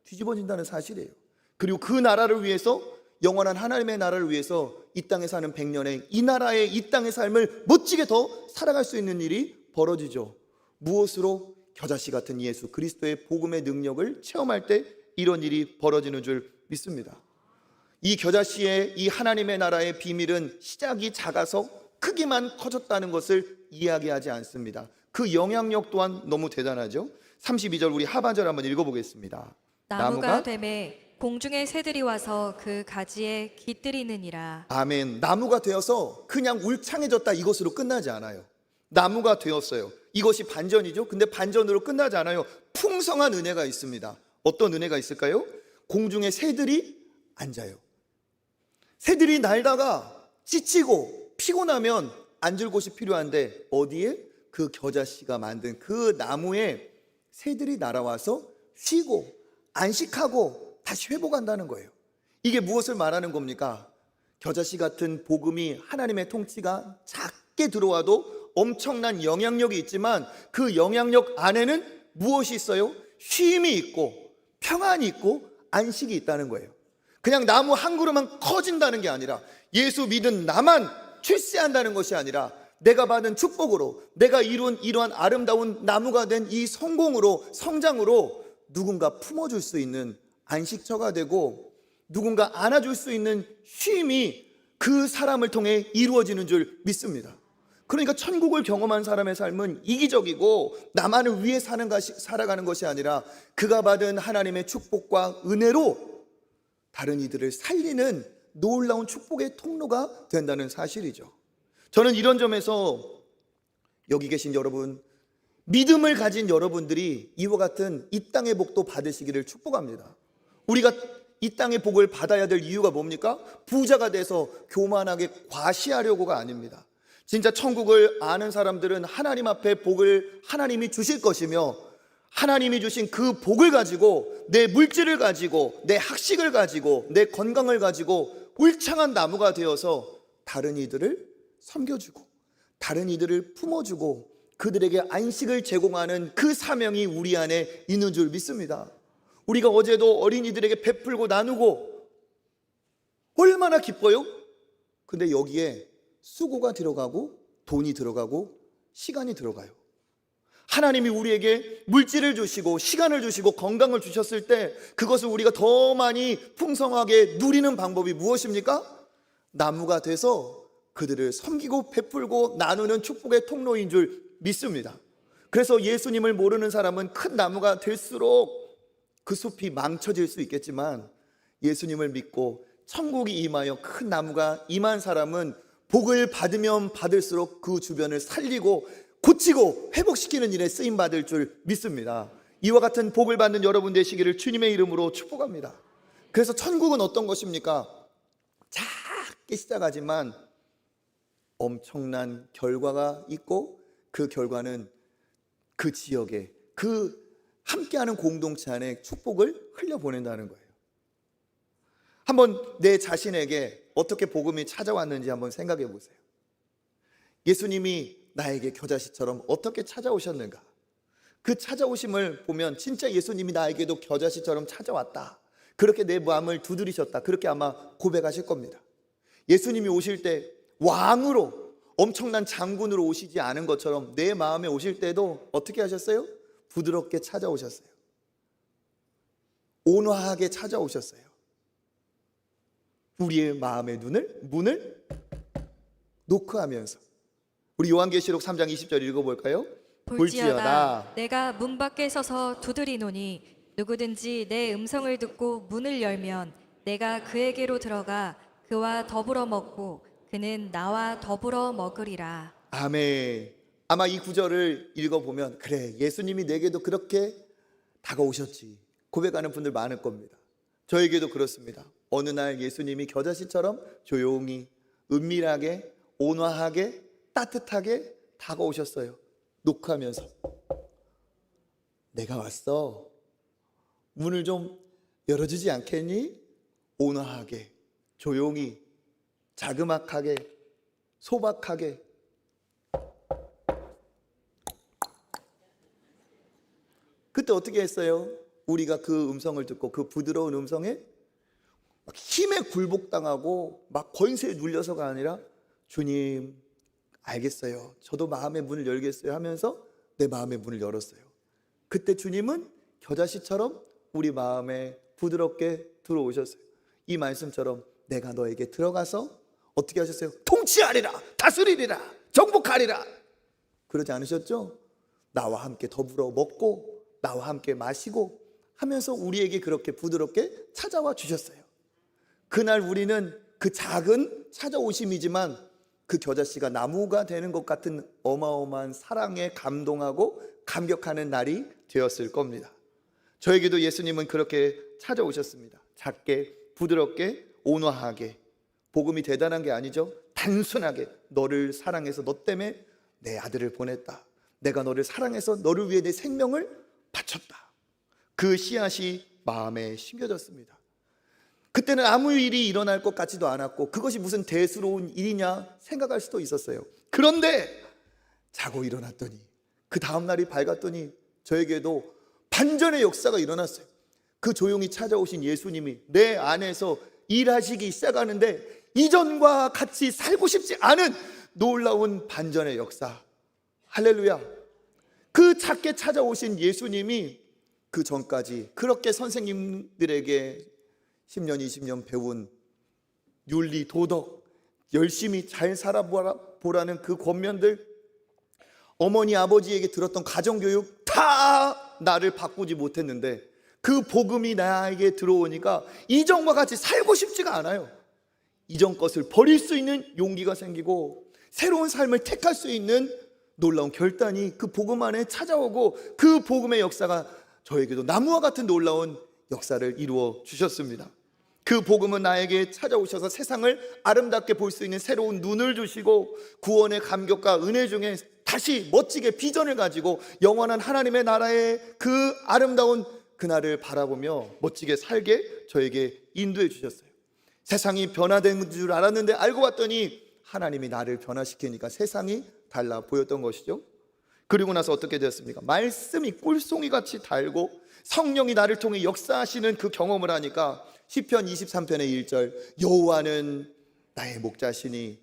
뒤집어진다는 사실이에요. 그리고 그 나라를 위해서, 영원한 하나님의 나라를 위해서 이 땅에 사는 100년의 이 나라의 이 땅의 삶을 멋지게 더 살아갈 수 있는 일이 벌어지죠. 무엇으로? 겨자씨 같은 예수 그리스도의 복음의 능력을 체험할 때 이런 일이 벌어지는 줄 믿습니다. 이 겨자씨의 이 하나님의 나라의 비밀은 시작이 작아서 크기만 커졌다는 것을 이야기하지 않습니다. 그 영향력 또한 너무 대단하죠. 32절 우리 하반절 한번 읽어보겠습니다. 나무가 되매 공중의 새들이 와서 그 가지에 깃들이느니라. 아멘. 나무가 되어서 그냥 울창해졌다 이것으로 끝나지 않아요. 나무가 되었어요. 이것이 반전이죠. 근데 반전으로 끝나지 않아요. 풍성한 은혜가 있습니다. 어떤 은혜가 있을까요? 공중에 새들이 앉아요. 새들이 날다가 지치고 피곤하면 앉을 곳이 필요한데 어디에? 그 겨자씨가 만든 그 나무에 새들이 날아와서 쉬고 안식하고 다시 회복한다는 거예요. 이게 무엇을 말하는 겁니까? 겨자씨 같은 복음이 하나님의 통치가 작게 들어와도 엄청난 영향력이 있지만 그 영향력 안에는 무엇이 있어요? 쉼이 있고 평안이 있고 안식이 있다는 거예요. 그냥 나무 한 그루만 커진다는 게 아니라 예수 믿은 나만 출세한다는 것이 아니라 내가 받은 축복으로 내가 이룬 이러한 아름다운 나무가 된 이 성공으로 성장으로 누군가 품어줄 수 있는 안식처가 되고 누군가 안아줄 수 있는 쉼이 그 사람을 통해 이루어지는 줄 믿습니다. 그러니까 천국을 경험한 사람의 삶은 이기적이고 나만을 위해 살아가는 것이 아니라 그가 받은 하나님의 축복과 은혜로 다른 이들을 살리는 놀라운 축복의 통로가 된다는 사실이죠. 저는 이런 점에서 여기 계신 여러분, 믿음을 가진 여러분들이 이와 같은 이 땅의 복도 받으시기를 축복합니다. 우리가 이 땅의 복을 받아야 될 이유가 뭡니까? 부자가 돼서 교만하게 과시하려고가 아닙니다. 진짜 천국을 아는 사람들은 하나님 앞에 복을 하나님이 주실 것이며 하나님이 주신 그 복을 가지고 내 물질을 가지고 내 학식을 가지고 내 건강을 가지고 울창한 나무가 되어서 다른 이들을 섬겨주고 다른 이들을 품어주고 그들에게 안식을 제공하는 그 사명이 우리 안에 있는 줄 믿습니다. 우리가 어제도 어린이들에게 베풀고 나누고 얼마나 기뻐요? 근데 여기에 수고가 들어가고 돈이 들어가고 시간이 들어가요. 하나님이 우리에게 물질을 주시고 시간을 주시고 건강을 주셨을 때 그것을 우리가 더 많이 풍성하게 누리는 방법이 무엇입니까? 나무가 돼서 그들을 섬기고 베풀고 나누는 축복의 통로인 줄 믿습니다. 그래서 예수님을 모르는 사람은 큰 나무가 될수록 그 숲이 망쳐질 수 있겠지만 예수님을 믿고 천국이 임하여 큰 나무가 임한 사람은 복을 받으면 받을수록 그 주변을 살리고 고치고 회복시키는 일에 쓰임받을 줄 믿습니다. 이와 같은 복을 받는 여러분 되시기를 주님의 이름으로 축복합니다. 그래서 천국은 어떤 것입니까? 작게 시작하지만 엄청난 결과가 있고 그 결과는 그 지역에 그 함께하는 공동체 안에 축복을 흘려보낸다는 거예요. 한번 내 자신에게 어떻게 복음이 찾아왔는지 한번 생각해 보세요. 예수님이 나에게 겨자씨처럼 어떻게 찾아오셨는가? 그 찾아오심을 보면 진짜 예수님이 나에게도 겨자씨처럼 찾아왔다, 그렇게 내 마음을 두드리셨다, 그렇게 아마 고백하실 겁니다. 예수님이 오실 때 왕으로 엄청난 장군으로 오시지 않은 것처럼 내 마음에 오실 때도 어떻게 하셨어요? 부드럽게 찾아오셨어요. 온화하게 찾아오셨어요. 우리의 마음의 문을 노크하면서. 우리 요한계시록 3장 20절 읽어볼까요? 볼지어다 내가 문 밖에 서서 두드리노니 누구든지 내 음성을 듣고 문을 열면 내가 그에게로 들어가 그와 더불어 먹고 그는 나와 더불어 먹으리라. 아멘. 아마 이 구절을 읽어보면 그래, 예수님이 내게도 그렇게 다가오셨지 고백하는 분들 많을 겁니다. 저에게도 그렇습니다. 어느 날 예수님이 겨자씨처럼 조용히 은밀하게 온화하게 따뜻하게 다가오셨어요. 녹화하면서 내가 왔어, 문을 좀 열어주지 않겠니? 온화하게 조용히 자그막하게 소박하게. 그때 어떻게 했어요? 우리가 그 음성을 듣고 그 부드러운 음성에 막 힘에 굴복당하고 막 권세에 눌려서가 아니라 주님 알겠어요, 저도 마음의 문을 열겠어요 하면서 내 마음의 문을 열었어요. 그때 주님은 겨자씨처럼 우리 마음에 부드럽게 들어오셨어요. 이 말씀처럼 내가 너에게 들어가서 어떻게 하셨어요? 통치하리라, 다스리리라, 정복하리라. 그러지 않으셨죠? 나와 함께 더불어 먹고 나와 함께 마시고 하면서 우리에게 그렇게 부드럽게 찾아와 주셨어요. 그날 우리는 그 작은 찾아오심이지만 그 겨자씨가 나무가 되는 것 같은 어마어마한 사랑에 감동하고 감격하는 날이 되었을 겁니다. 저에게도 예수님은 그렇게 찾아오셨습니다. 작게, 부드럽게, 온화하게. 복음이 대단한 게 아니죠. 단순하게 너를 사랑해서 너 때문에 내 아들을 보냈다. 내가 너를 사랑해서 너를 위해 내 생명을 바쳤다. 그 씨앗이 마음에 심겨졌습니다. 그때는 아무 일이 일어날 것 같지도 않았고 그것이 무슨 대수로운 일이냐 생각할 수도 있었어요. 그런데 자고 일어났더니 그 다음 날이 밝았더니 저에게도 반전의 역사가 일어났어요. 그 조용히 찾아오신 예수님이 내 안에서 일하시기 시작하는데 이전과 같이 살고 싶지 않은 놀라운 반전의 역사. 할렐루야. 그 작게 찾아오신 예수님이 그 전까지 그렇게 선생님들에게 10년, 20년 배운 윤리, 도덕, 열심히 잘 살아보라는 그 권면들, 어머니, 아버지에게 들었던 가정교육 다 나를 바꾸지 못했는데 그 복음이 나에게 들어오니까 이전과 같이 살고 싶지가 않아요. 이전 것을 버릴 수 있는 용기가 생기고 새로운 삶을 택할 수 있는 놀라운 결단이 그 복음 안에 찾아오고 그 복음의 역사가 저에게도 나무와 같은 놀라운 역사를 이루어 주셨습니다. 그 복음은 나에게 찾아오셔서 세상을 아름답게 볼 수 있는 새로운 눈을 주시고 구원의 감격과 은혜 중에 다시 멋지게 비전을 가지고 영원한 하나님의 나라의 그 아름다운 그날을 바라보며 멋지게 살게 저에게 인도해 주셨어요. 세상이 변화된 줄 알았는데 알고 봤더니 하나님이 나를 변화시키니까 세상이 달라 보였던 것이죠. 그리고 나서 어떻게 되었습니까? 말씀이 꿀송이같이 달고 성령이 나를 통해 역사하시는 그 경험을 하니까 시편 23편의 1절 여호와는 나의 목자시니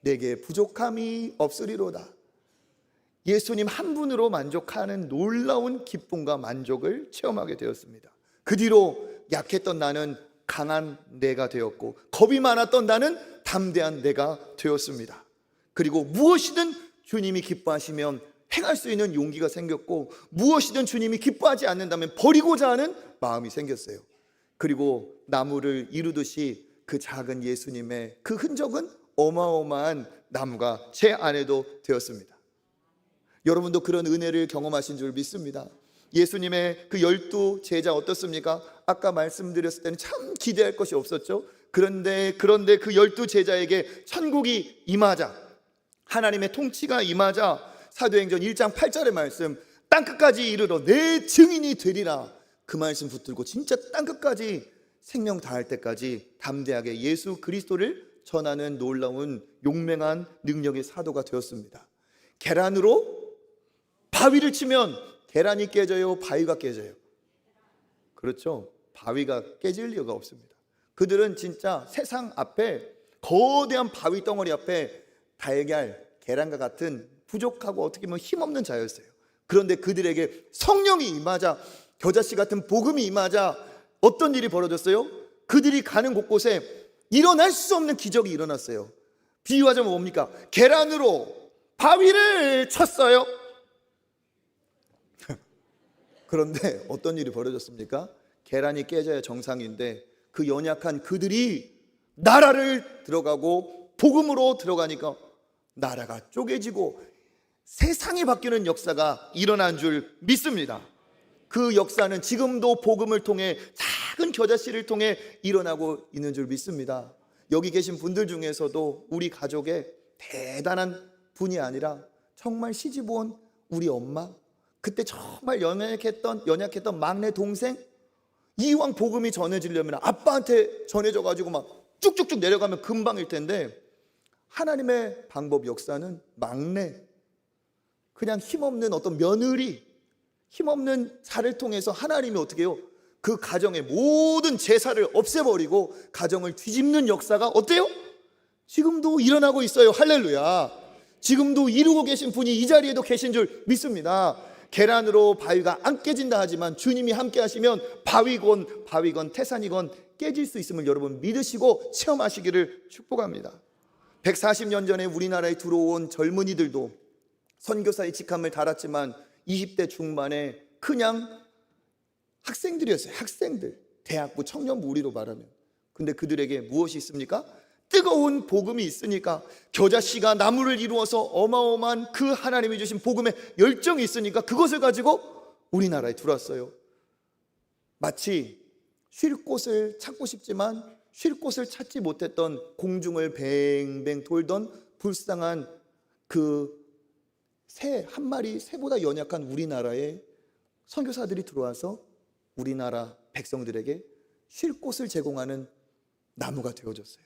내게 부족함이 없으리로다. 예수님 한 분으로 만족하는 놀라운 기쁨과 만족을 체험하게 되었습니다. 그 뒤로 약했던 나는 강한 내가 되었고 겁이 많았던 나는 담대한 내가 되었습니다. 그리고 무엇이든 주님이 기뻐하시면 행할 수 있는 용기가 생겼고 무엇이든 주님이 기뻐하지 않는다면 버리고자 하는 마음이 생겼어요. 그리고 나무를 이루듯이 그 작은 예수님의 그 흔적은 어마어마한 나무가 제 안에도 되었습니다. 여러분도 그런 은혜를 경험하신 줄 믿습니다. 예수님의 그 12 제자 어떻습니까? 아까 말씀드렸을 때는 참 기대할 것이 없었죠. 그런데 그 12 제자에게 천국이 임하자, 하나님의 통치가 임하자 사도행전 1장 8절의 말씀, 땅끝까지 이르러 내 증인이 되리라. 그 말씀 붙들고 진짜 땅끝까지 생명 다할 때까지 담대하게 예수 그리스도를 전하는 놀라운 용맹한 능력의 사도가 되었습니다. 계란으로 바위를 치면 계란이 깨져요, 바위가 깨져요? 그렇죠. 바위가 깨질 리가 없습니다. 그들은 진짜 세상 앞에 거대한 바위 덩어리 앞에 달걀, 계란과 같은 부족하고 어떻게 보면 힘없는 자였어요. 그런데 그들에게 성령이 임하자, 겨자씨 같은 복음이 임하자 어떤 일이 벌어졌어요? 그들이 가는 곳곳에 일어날 수 없는 기적이 일어났어요. 비유하자면 뭡니까? 계란으로 바위를 쳤어요. 그런데 어떤 일이 벌어졌습니까? 계란이 깨져야 정상인데 그 연약한 그들이 나라를 들어가고 복음으로 들어가니까 나라가 쪼개지고 세상이 바뀌는 역사가 일어난 줄 믿습니다. 그 역사는 지금도 복음을 통해 작은 겨자씨를 통해 일어나고 있는 줄 믿습니다. 여기 계신 분들 중에서도 우리 가족의 대단한 분이 아니라 정말 시집온 우리 엄마, 그때 정말 연약했던 막내 동생, 이왕 복음이 전해지려면 아빠한테 전해져가지고 막 쭉쭉쭉 내려가면 금방일 텐데 하나님의 방법 역사는 막내, 그냥 힘없는 어떤 며느리, 힘없는 자를 통해서 하나님이 어떻게 해요? 그 가정의 모든 제사를 없애버리고 가정을 뒤집는 역사가 어때요? 지금도 일어나고 있어요. 할렐루야. 지금도 이루고 계신 분이 이 자리에도 계신 줄 믿습니다. 계란으로 바위가 안 깨진다 하지만 주님이 함께 하시면 바위건 태산이건 깨질 수 있음을 여러분 믿으시고 체험하시기를 축복합니다. 140년 전에 우리나라에 들어온 젊은이들도 선교사의 직함을 달았지만 20대 중반에 그냥 학생들이었어요. 학생들, 대학부, 청년부 우리로 말하면. 근데 그들에게 무엇이 있습니까? 뜨거운 복음이 있으니까, 겨자씨가 나무를 이루어서 어마어마한 그 하나님이 주신 복음에 열정이 있으니까 그것을 가지고 우리나라에 들어왔어요. 마치 쉴 곳을 찾고 싶지만 쉴 곳을 찾지 못했던 공중을 뱅뱅 돌던 불쌍한 그 새 한 마리, 새보다 연약한 우리나라에 선교사들이 들어와서 우리나라 백성들에게 쉴 곳을 제공하는 나무가 되어줬어요.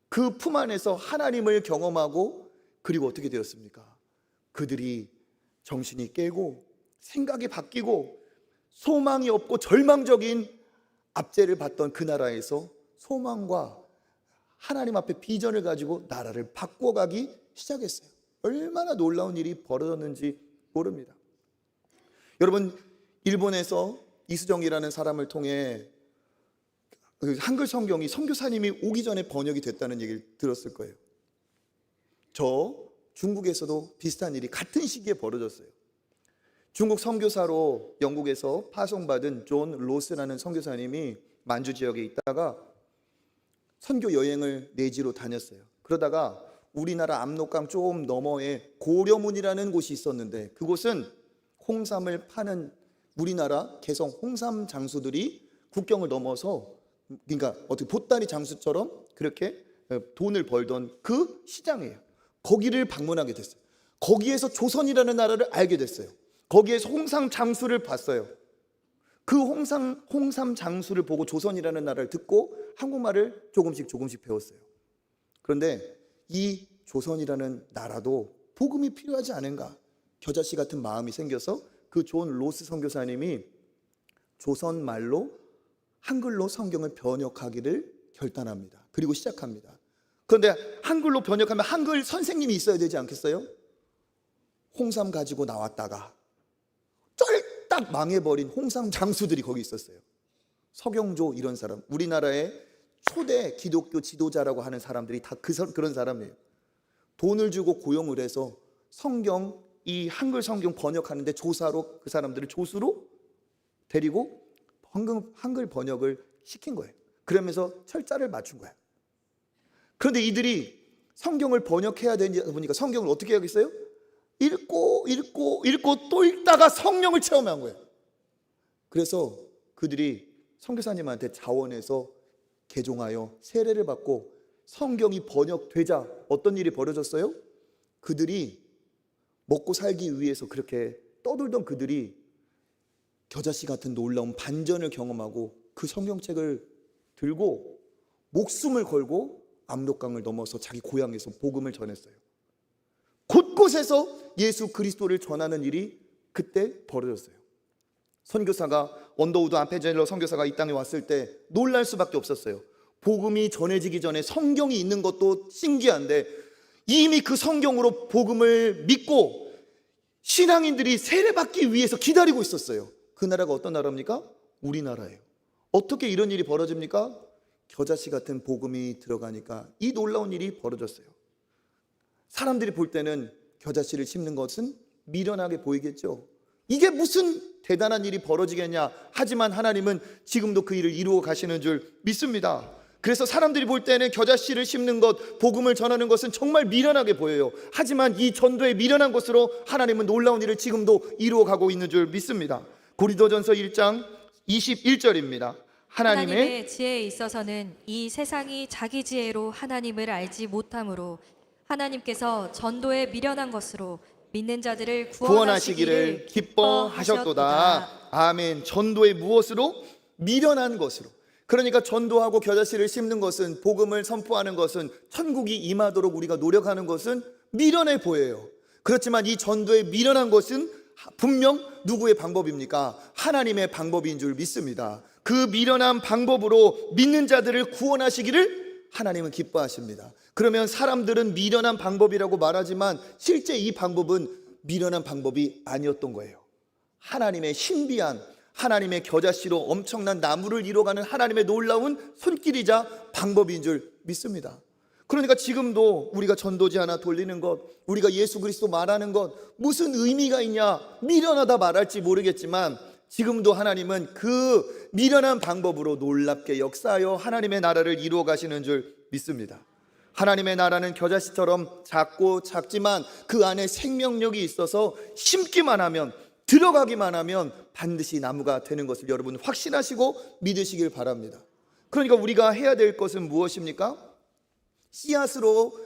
그 품 안에서 하나님을 경험하고, 그리고 어떻게 되었습니까? 그들이 정신이 깨고 생각이 바뀌고 소망이 없고 절망적인 압제를 받던 그 나라에서 소망과 하나님 앞에 비전을 가지고 나라를 바꿔가기 시작했어요. 얼마나 놀라운 일이 벌어졌는지 모릅니다. 여러분, 일본에서 이수정이라는 사람을 통해 한글 성경이 선교사님이 오기 전에 번역이 됐다는 얘기를 들었을 거예요. 저 중국에서도 비슷한 일이 같은 시기에 벌어졌어요. 중국 선교사로 영국에서 파송받은 존 로스라는 선교사님이 만주 지역에 있다가 선교 여행을 내지로 다녔어요. 그러다가 우리나라 압록강 좀 너머에 고려문이라는 곳이 있었는데, 그곳은 홍삼을 파는 우리나라 개성 홍삼 장수들이 국경을 넘어서, 그러니까 어떻게 보따리 장수처럼 그렇게 돈을 벌던 그 시장이에요. 거기를 방문하게 됐어요. 거기에서 조선이라는 나라를 알게 됐어요. 거기에서 홍삼 장수를 봤어요. 그 홍삼 장수를 보고 조선이라는 나라를 듣고 한국말을 조금씩 배웠어요. 그런데 이 조선이라는 나라도 복음이 필요하지 않은가, 겨자씨 같은 마음이 생겨서 그 존 로스 선교사님이 조선 말로 한글로 성경을 번역하기를 결단합니다. 그리고 시작합니다. 그런데 한글로 번역하면 한글 선생님이 있어야 되지 않겠어요? 홍삼 가지고 나왔다가 쫄딱 망해버린 홍삼 장수들이 거기 있었어요. 서경조 이런 사람, 우리나라의 초대 기독교 지도자라고 하는 사람들이 다 그런 사람이에요. 돈을 주고 고용을 해서 성경, 이 한글 성경 번역하는데 조사로, 그 사람들을 조수로 데리고 한글 번역을 시킨 거예요. 그러면서 철자를 맞춘 거예요. 그런데 이들이 성경을 번역해야 되다 보니까 성경을 어떻게 하겠어요? 읽고 또 읽다가 성령을 체험한 거예요. 그래서 그들이 선교사님한테 자원해서 개종하여 세례를 받고 성경이 번역되자 어떤 일이 벌어졌어요? 그들이 먹고 살기 위해서 그렇게 떠들던 그들이 겨자씨 같은 놀라운 반전을 경험하고 그 성경책을 들고 목숨을 걸고 압록강을 넘어서 자기 고향에서 복음을 전했어요. 곳곳에서 예수 그리스도를 전하는 일이 그때 벌어졌어요. 선교사가, 원더우드 암페젤러 선교사가 이 땅에 왔을 때 놀랄 수밖에 없었어요. 복음이 전해지기 전에 성경이 있는 것도 신기한데 이미 그 성경으로 복음을 믿고 신앙인들이 세례받기 위해서 기다리고 있었어요. 그 나라가 어떤 나라입니까? 우리나라예요. 어떻게 이런 일이 벌어집니까? 겨자씨 같은 복음이 들어가니까 이 놀라운 일이 벌어졌어요. 사람들이 볼 때는 겨자씨를 심는 것은 미련하게 보이겠죠. 이게 무슨 대단한 일이 벌어지겠냐. 하지만 하나님은 지금도 그 일을 이루어 가시는 줄 믿습니다. 그래서 사람들이 볼 때는 겨자씨를 심는 것, 복음을 전하는 것은 정말 미련하게 보여요. 하지만 이 전도의 미련한 것으로 하나님은 놀라운 일을 지금도 이루어 가고 있는 줄 믿습니다. 고린도전서 1장 21절입니다. 하나님의 지혜에 있어서는 이 세상이 자기 지혜로 하나님을 알지 못하므로 하나님께서 전도에 미련한 것으로 믿는 자들을 구원하시기를 기뻐하셨도다. 아멘. 전도의 무엇으로? 미련한 것으로. 그러니까 전도하고 겨자씨를 심는 것은, 복음을 선포하는 것은, 천국이 임하도록 우리가 노력하는 것은 미련해 보여요. 그렇지만 이 전도에 미련한 것은 분명 누구의 방법입니까? 하나님의 방법인 줄 믿습니다. 그 미련한 방법으로 믿는 자들을 구원하시기를 하나님은 기뻐하십니다. 그러면 사람들은 미련한 방법이라고 말하지만 실제 이 방법은 미련한 방법이 아니었던 거예요. 하나님의 신비한, 하나님의 겨자씨로 엄청난 나무를 이뤄가는 하나님의 놀라운 손길이자 방법인 줄 믿습니다. 그러니까 지금도 우리가 전도지 하나 돌리는 것, 우리가 예수 그리스도 말하는 것 무슨 의미가 있냐, 미련하다 말할지 모르겠지만 지금도 하나님은 그 미련한 방법으로 놀랍게 역사하여 하나님의 나라를 이루어 가시는 줄 믿습니다. 하나님의 나라는 겨자씨처럼 작고 작지만 그 안에 생명력이 있어서 심기만 하면, 들어가기만 하면 반드시 나무가 되는 것을 여러분 확신하시고 믿으시길 바랍니다. 그러니까 우리가 해야 될 것은 무엇입니까? 씨앗으로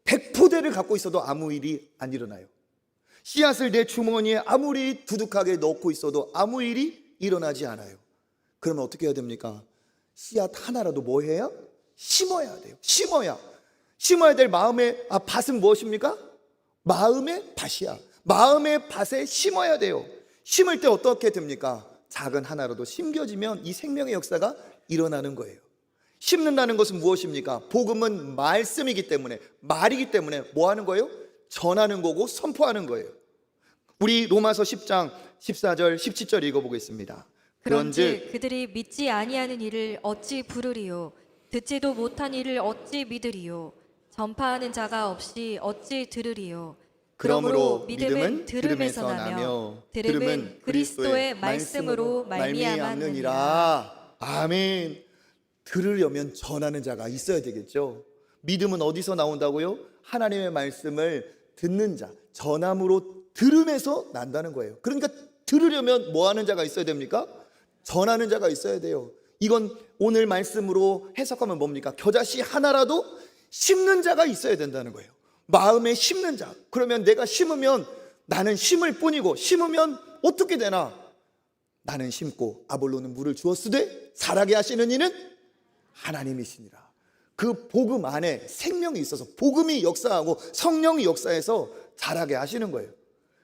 100포대를 갖고 있어도 아무 일이 안 일어나요. 씨앗을 내 주머니에 아무리 두둑하게 넣고 있어도 아무 일이 일어나지 않아요. 그러면 어떻게 해야 됩니까? 씨앗 하나라도 뭐 해야? 심어야 돼요. 심어야 될 마음의 밭은 무엇입니까? 마음의 밭이야. 마음의 밭에 심어야 돼요. 심을 때 어떻게 됩니까? 작은 하나라도 심겨지면 이 생명의 역사가 일어나는 거예요. 심는다는 것은 무엇입니까? 복음은 말씀이기 때문에, 말이기 때문에 뭐 하는 거예요? 전하는 거고 선포하는 거예요. 우리 로마서 10장 14절 17절 읽어보겠습니다. 그런즉 그들이 믿지 아니하는 이를 어찌 부르리요? 듣지도 못한 이를 어찌 믿으리요? 전파하는 자가 없이 어찌 들으리요? 그러므로 믿음은 들음에서 나며 들음은 그리스도의 말씀으로 말미암느니라. 아멘. 들으려면 전하는 자가 있어야 되겠죠. 믿음은 어디서 나온다고요? 하나님의 말씀을 듣는 자, 전함으로 들음에서 난다는 거예요. 그러니까 들으려면 뭐 하는 자가 있어야 됩니까? 전하는 자가 있어야 돼요. 이건 오늘 말씀으로 해석하면 뭡니까? 겨자씨 하나라도 심는 자가 있어야 된다는 거예요. 마음에 심는 자. 그러면 내가 심으면 나는 심을 뿐이고, 심으면 어떻게 되나? 나는 심고 아볼로는 물을 주었으되 자라게 하시는 이는 하나님이시니라. 그 복음 안에 생명이 있어서 복음이 역사하고 성령이 역사해서 자라게 하시는 거예요.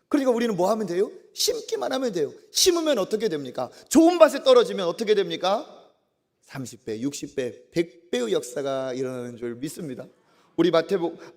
그러니까 우리는 뭐 하면 돼요? 심기만 하면 돼요. 심으면 어떻게 됩니까? 좋은 밭에 떨어지면 어떻게 됩니까? 30배, 60배, 100배의 역사가 일어나는 줄 믿습니다. 우리 마가복음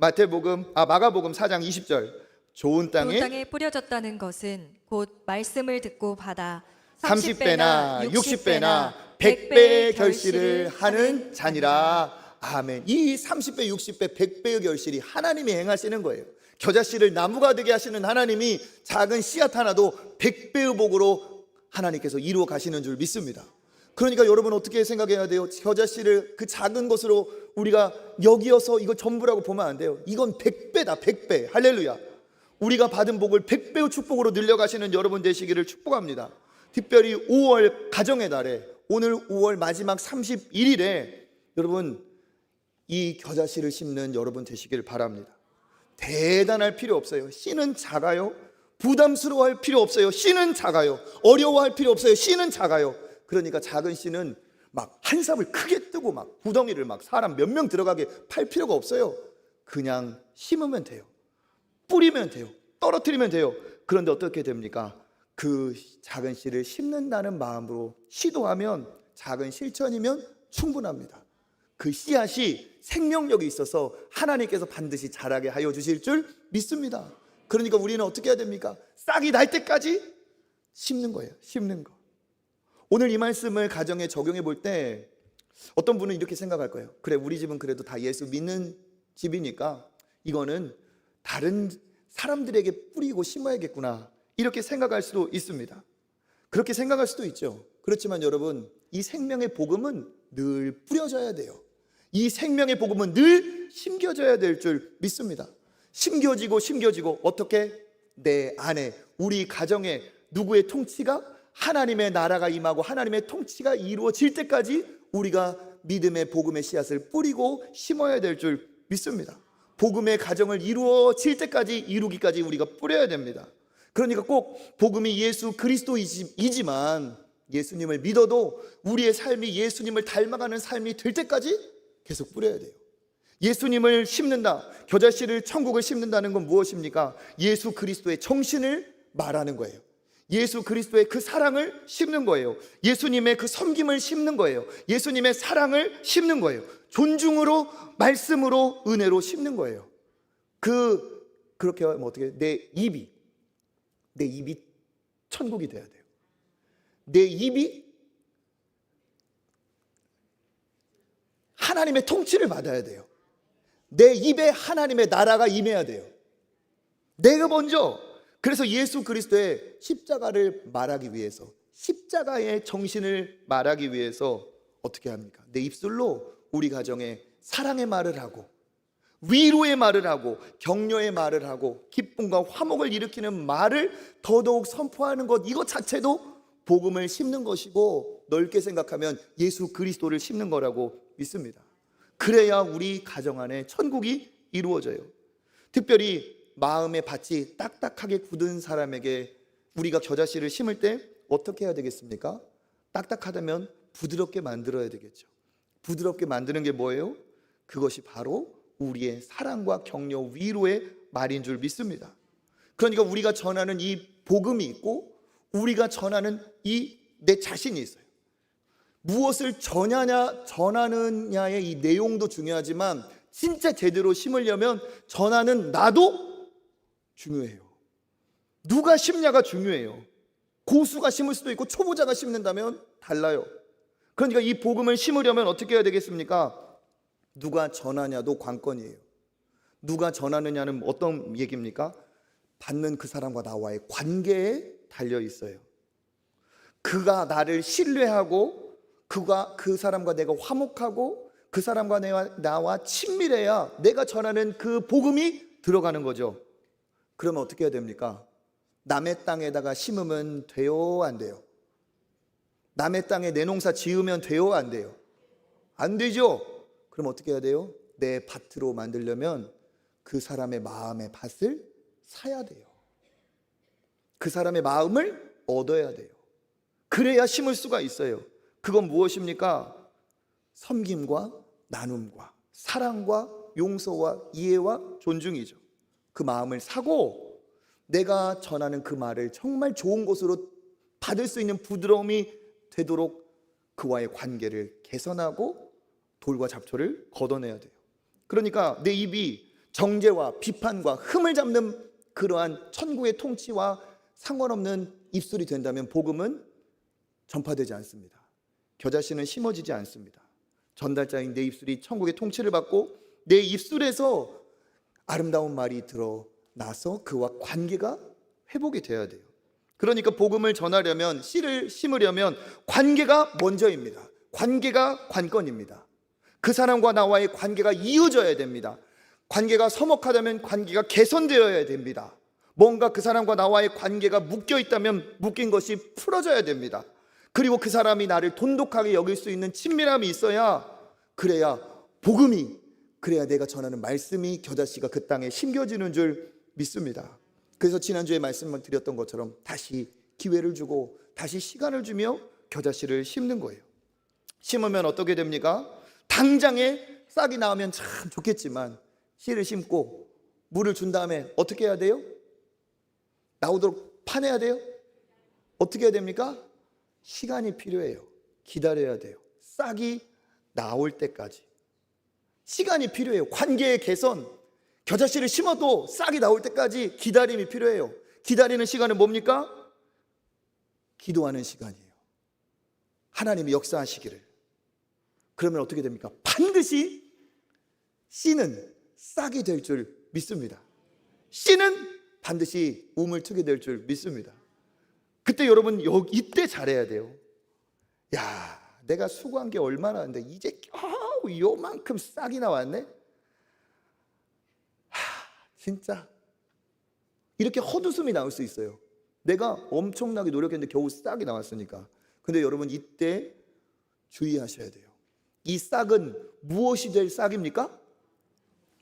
4장 20절. 좋은 땅에 뿌려졌다는 것은 곧 말씀을 듣고 받아 30배나 60배나 100배의 결실을 하는 자니라. 아멘. 이 30배, 60배, 100배의 결실이 하나님이 행하시는 거예요. 겨자씨를 나무가 되게 하시는 하나님이 작은 씨앗 하나도 100배의 복으로 하나님께서 이루어 가시는 줄 믿습니다. 그러니까 여러분 어떻게 생각해야 돼요? 겨자씨를 그 작은 것으로 우리가 여기어서 이거 전부라고 보면 안 돼요. 이건 100배다, 100배. 할렐루야. 우리가 받은 복을 100배의 축복으로 늘려가시는 여러분 되시기를 축복합니다. 특별히 5월 가정의 달에, 오늘 5월 마지막 31일에 여러분 이 겨자씨를 심는 여러분 되시기를 바랍니다. 대단할 필요 없어요. 씨는 작아요. 부담스러워할 필요 없어요. 씨는 작아요. 어려워할 필요 없어요. 씨는 작아요. 그러니까 작은 씨는 막 한 삽을 크게 뜨고 막 구덩이를 막 사람 몇 명 들어가게 팔 필요가 없어요. 그냥 심으면 돼요. 뿌리면 돼요. 떨어뜨리면 돼요. 그런데 어떻게 됩니까? 그 작은 씨를 심는다는 마음으로 시도하면, 작은 실천이면 충분합니다. 그 씨앗이 생명력이 있어서 하나님께서 반드시 자라게 하여 주실 줄 믿습니다. 그러니까 우리는 어떻게 해야 됩니까? 싹이 날 때까지 심는 거예요. 심는 거. 오늘 이 말씀을 가정에 적용해 볼 때 어떤 분은 이렇게 생각할 거예요. 그래, 우리 집은 그래도 다 예수 믿는 집이니까 이거는 다른 사람들에게 뿌리고 심어야겠구나, 이렇게 생각할 수도 있습니다. 그렇게 생각할 수도 있죠. 그렇지만 여러분, 이 생명의 복음은 늘 뿌려져야 돼요. 이 생명의 복음은 늘 심겨져야 될 줄 믿습니다. 심겨지고 어떻게? 내 안에, 우리 가정에 누구의 통치가? 하나님의 나라가 임하고 하나님의 통치가 이루어질 때까지 우리가 믿음의 복음의 씨앗을 뿌리고 심어야 될 줄 믿습니다. 복음의 가정을 이루어질 때까지, 이루기까지 우리가 뿌려야 됩니다. 그러니까 꼭 복음이 예수 그리스도이지만 예수님을 믿어도 우리의 삶이 예수님을 닮아가는 삶이 될 때까지 계속 뿌려야 돼요. 예수님을 심는다, 겨자씨를, 천국을 심는다는 건 무엇입니까? 예수 그리스도의 정신을 말하는 거예요. 예수 그리스도의 그 사랑을 심는 거예요. 예수님의 그 섬김을 심는 거예요. 예수님의 사랑을 심는 거예요. 존중으로, 말씀으로, 은혜로 심는 거예요. 그렇게 하면 어떻게? 내 입이, 내 입이 천국이 돼야 돼요. 내 입이 하나님의 통치를 받아야 돼요. 내 입에 하나님의 나라가 임해야 돼요. 내가 먼저. 그래서 예수 그리스도의 십자가를 말하기 위해서, 십자가의 정신을 말하기 위해서 어떻게 합니까? 내 입술로 우리 가정에 사랑의 말을 하고, 위로의 말을 하고, 격려의 말을 하고, 기쁨과 화목을 일으키는 말을 더더욱 선포하는 것, 이것 자체도 복음을 심는 것이고, 넓게 생각하면 예수 그리스도를 심는 거라고 믿습니다. 그래야 우리 가정 안에 천국이 이루어져요. 특별히 마음의 밭이 딱딱하게 굳은 사람에게 우리가 겨자씨를 심을 때 어떻게 해야 되겠습니까? 딱딱하다면 부드럽게 만들어야 되겠죠. 부드럽게 만드는 게 뭐예요? 그것이 바로 우리의 사랑과 격려, 위로의 말인 줄 믿습니다. 그러니까 우리가 전하는 이 복음이 있고, 우리가 전하는 이 내 자신이 있어요. 무엇을 전하느냐의 이 내용도 중요하지만, 진짜 제대로 심으려면 전하는 나도 중요해요. 누가 심냐가 중요해요. 고수가 심을 수도 있고 초보자가 심는다면 달라요. 그러니까 이 복음을 심으려면 어떻게 해야 되겠습니까? 누가 전하냐도 관건이에요. 누가 전하느냐는 어떤 얘기입니까? 받는 그 사람과 나와의 관계에 달려 있어요. 그가 나를 신뢰하고, 그 사람과 내가 화목하고, 그 사람과 나와 친밀해야 내가 전하는 그 복음이 들어가는 거죠. 그러면 어떻게 해야 됩니까? 남의 땅에다가 심으면 돼요, 안 돼요? 남의 땅에 내 농사 지으면 돼요, 안 돼요? 안 되죠? 그럼 어떻게 해야 돼요? 내 밭으로 만들려면 그 사람의 마음의 밭을 사야 돼요. 그 사람의 마음을 얻어야 돼요. 그래야 심을 수가 있어요. 그건 무엇입니까? 섬김과 나눔과 사랑과 용서와 이해와 존중이죠. 그 마음을 사고, 내가 전하는 그 말을 정말 좋은 것으로 받을 수 있는 부드러움이 되도록 그와의 관계를 개선하고 돌과 잡초를 걷어내야 돼요. 그러니까 내 입이 정죄와 비판과 흠을 잡는 그러한 천국의 통치와 상관없는 입술이 된다면 복음은 전파되지 않습니다. 겨자씨는 심어지지 않습니다. 전달자인 내 입술이 천국의 통치를 받고, 내 입술에서 아름다운 말이 드러나서 그와 관계가 회복이 되어야 돼요. 그러니까 복음을 전하려면, 씨를 심으려면 관계가 먼저입니다. 관계가 관건입니다. 그 사람과 나와의 관계가 이어져야 됩니다. 관계가 서먹하다면 관계가 개선되어야 됩니다. 뭔가 그 사람과 나와의 관계가 묶여 있다면 묶인 것이 풀어져야 됩니다. 그리고 그 사람이 나를 돈독하게 여길 수 있는 친밀함이 있어야, 그래야 복음이, 그래야 내가 전하는 말씀이 겨자씨가 그 땅에 심겨지는 줄 믿습니다. 그래서 지난주에 말씀을 드렸던 것처럼 다시 기회를 주고 다시 시간을 주며 겨자씨를 심는 거예요. 심으면 어떻게 됩니까? 당장에 싹이 나오면 참 좋겠지만, 씨를 심고 물을 준 다음에 어떻게 해야 돼요? 나오도록 파내야 돼요? 어떻게 해야 됩니까? 시간이 필요해요. 기다려야 돼요. 싹이 나올 때까지 시간이 필요해요. 관계의 개선, 겨자씨를 심어도 싹이 나올 때까지 기다림이 필요해요. 기다리는 시간은 뭡니까? 기도하는 시간이에요. 하나님이 역사하시기를. 그러면 어떻게 됩니까? 반드시 씨는 싹이 될 줄 믿습니다. 씨는 반드시 우물트게 될 줄 믿습니다. 그때 여러분 이때 잘해야 돼요. 야, 내가 수고한 게 얼마나 하는데 이제 겨우 요만큼 싹이 나왔네. 진짜 이렇게 헛웃음이 나올 수 있어요. 내가 엄청나게 노력했는데 겨우 싹이 나왔으니까. 근데 여러분 이때 주의하셔야 돼요. 이 싹은 무엇이 될 싹입니까?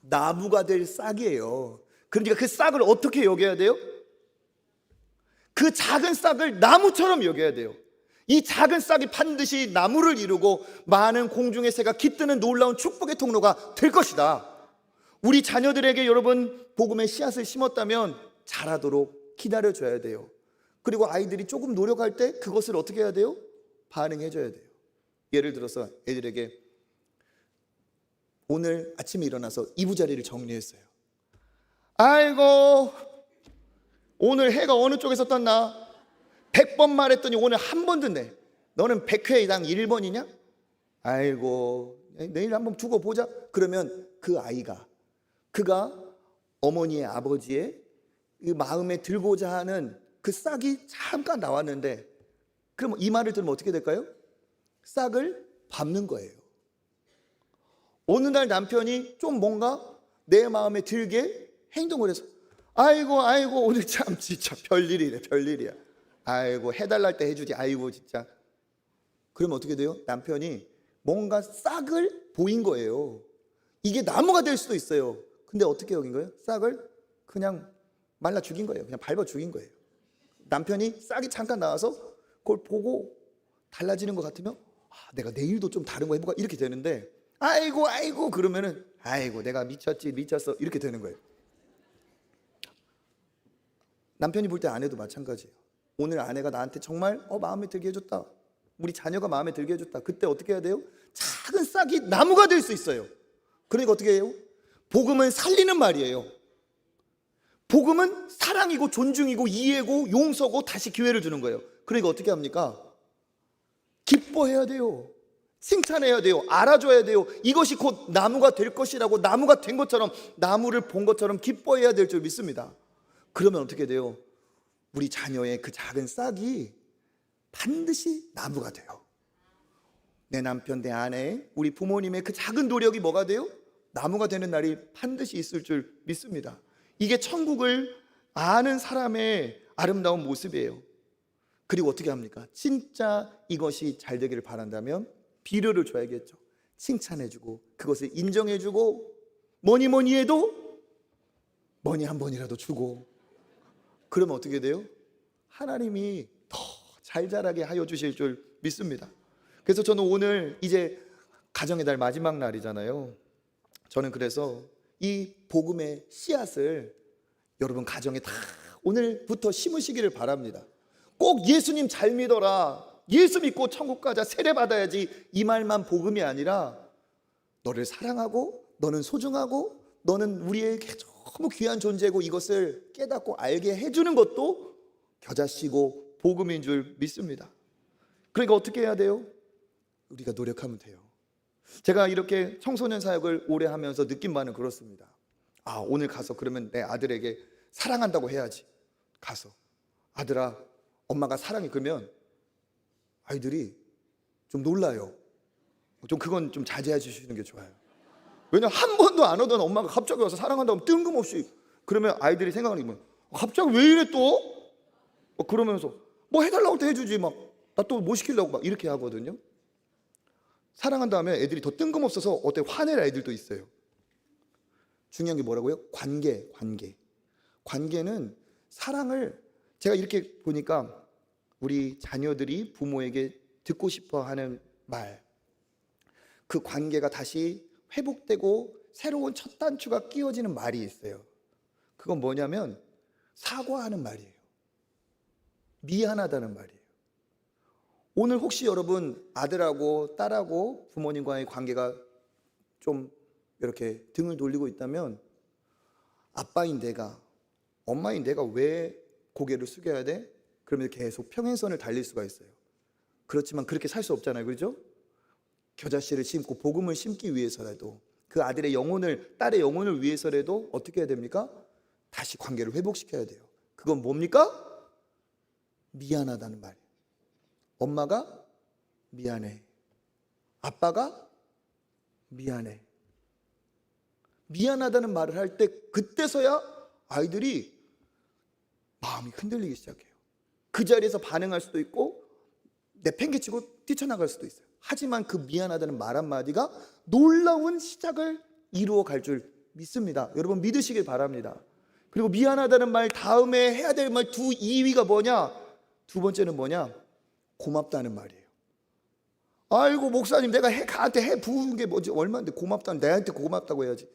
나무가 될 싹이에요. 그러니까 그 싹을 어떻게 여겨야 돼요? 그 작은 싹을 나무처럼 여겨야 돼요. 이 작은 싹이 반드시 나무를 이루고 많은 공중의 새가 깃드는 놀라운 축복의 통로가 될 것이다. 우리 자녀들에게 여러분 복음의 씨앗을 심었다면 자라도록 기다려줘야 돼요. 그리고 아이들이 조금 노력할 때 그것을 어떻게 해야 돼요? 반응해줘야 돼요. 예를 들어서 애들에게 오늘 아침에 일어나서 이부자리를 정리했어요. 아이고 오늘 해가 어느 쪽에서 떴나? 100번 말했더니 오늘 한 번 듣네. 너는 100회당 1번이냐? 아이고, 내일 한번 두고 보자. 그러면 그 아이가, 그가 어머니의 아버지의 이 마음에 들고자 하는 그 싹이 잠깐 나왔는데, 그럼 이 말을 들으면 어떻게 될까요? 싹을 밟는 거예요. 어느 날 남편이 좀 뭔가 내 마음에 들게 행동을 해서, 아이고 오늘 참 진짜 별일이래, 별일이야. 아이고 해달랄 때 해주지. 아이고 진짜. 그러면 어떻게 돼요? 남편이 뭔가 싹을 보인 거예요. 이게 나무가 될 수도 있어요. 근데 어떻게 여긴 거예요? 싹을 그냥 말라 죽인 거예요. 그냥 밟아 죽인 거예요. 남편이 싹이 잠깐 나와서 그걸 보고 달라지는 것 같으면, 내가 내일도 좀 다른 거 해볼까? 이렇게 되는데, 아이고 그러면은 아이고 내가 미쳤어 이렇게 되는 거예요. 남편이 볼 때 아내도 마찬가지예요. 오늘 아내가 나한테 정말 마음에 들게 해줬다, 우리 자녀가 마음에 들게 해줬다. 그때 어떻게 해야 돼요? 작은 싹이 나무가 될 수 있어요. 그러니까 어떻게 해요? 복음은 살리는 말이에요. 복음은 사랑이고 존중이고 이해고 용서고 다시 기회를 주는 거예요. 그러니까 어떻게 합니까? 기뻐해야 돼요. 칭찬해야 돼요. 알아줘야 돼요. 이것이 곧 나무가 될 것이라고, 나무가 된 것처럼, 나무를 본 것처럼 기뻐해야 될 줄 믿습니다. 그러면 어떻게 돼요? 우리 자녀의 그 작은 싹이 반드시 나무가 돼요. 내 남편, 내 아내, 우리 부모님의 그 작은 노력이 뭐가 돼요? 나무가 되는 날이 반드시 있을 줄 믿습니다. 이게 천국을 아는 사람의 아름다운 모습이에요. 그리고 어떻게 합니까? 진짜 이것이 잘 되기를 바란다면 비료를 줘야겠죠. 칭찬해주고 그것을 인정해주고, 뭐니 해도 뭐니 한 번이라도 주고. 그러면 어떻게 돼요? 하나님이 더 잘 자라게 하여 주실 줄 믿습니다. 그래서 저는 오늘 이제 가정의 달 마지막 날이잖아요. 저는 그래서 이 복음의 씨앗을 여러분 가정에 다 오늘부터 심으시기를 바랍니다. 꼭 예수님 잘 믿어라, 예수 믿고 천국 가자, 세례 받아야지, 이 말만 복음이 아니라 너를 사랑하고 너는 소중하고 너는 우리에게 너무 귀한 존재고, 이것을 깨닫고 알게 해주는 것도 겨자씨고 복음인 줄 믿습니다. 그러니까 어떻게 해야 돼요? 우리가 노력하면 돼요. 제가 이렇게 청소년 사역을 오래 하면서 느낀 바는 그렇습니다. 오늘 가서 그러면 내 아들에게 사랑한다고 해야지. 가서 아들아 엄마가 사랑해, 그러면 아이들이 좀 놀라요. 좀 그건 좀 자제해 주시는 게 좋아요. 왜냐면 한 번도 안 오던 엄마가 갑자기 와서 사랑한다고 뜬금없이, 그러면 아이들이 생각하는 게 갑자기 왜 이래 또? 그러면서 뭐 해달라고 할 때 해주지, 막 나 또 뭐 시키려고 막 이렇게 하거든요. 사랑한 다음에 애들이 더 뜬금없어서 어때 화낼 아이들도 있어요. 중요한 게 뭐라고요? 관계는 사랑을, 제가 이렇게 보니까 우리 자녀들이 부모에게 듣고 싶어 하는 말, 그 관계가 다시 회복되고 새로운 첫 단추가 끼워지는 말이 있어요. 그건 뭐냐면 사과하는 말이에요. 미안하다는 말이에요. 오늘 혹시 여러분 아들하고 딸하고 부모님과의 관계가 좀 이렇게 등을 돌리고 있다면, 아빠인 내가, 엄마인 내가 왜 고개를 숙여야 돼? 그러면 계속 평행선을 달릴 수가 있어요. 그렇지만 그렇게 살 수 없잖아요, 그렇죠? 겨자씨를 심고 복음을 심기 위해서라도, 그 아들의 영혼을, 딸의 영혼을 위해서라도 어떻게 해야 됩니까? 다시 관계를 회복시켜야 돼요. 그건 뭡니까? 미안하다는 말이에요. 엄마가 미안해, 아빠가 미안해. 미안하다는 말을 할 때 그때서야 아이들이 마음이 흔들리기 시작해요. 그 자리에서 반응할 수도 있고 내팽개치고 뛰쳐나갈 수도 있어요. 하지만 그 미안하다는 말 한마디가 놀라운 시작을 이루어 갈 줄 믿습니다. 여러분 믿으시길 바랍니다. 그리고 미안하다는 말 다음에 해야 될 말 2위가 뭐냐? 두 번째는 뭐냐? 고맙다는 말이에요. 아이고 목사님, 내가 가한테 해 부은 게 뭐지, 얼마인데 고맙다는, 내한테 고맙다고 해야지.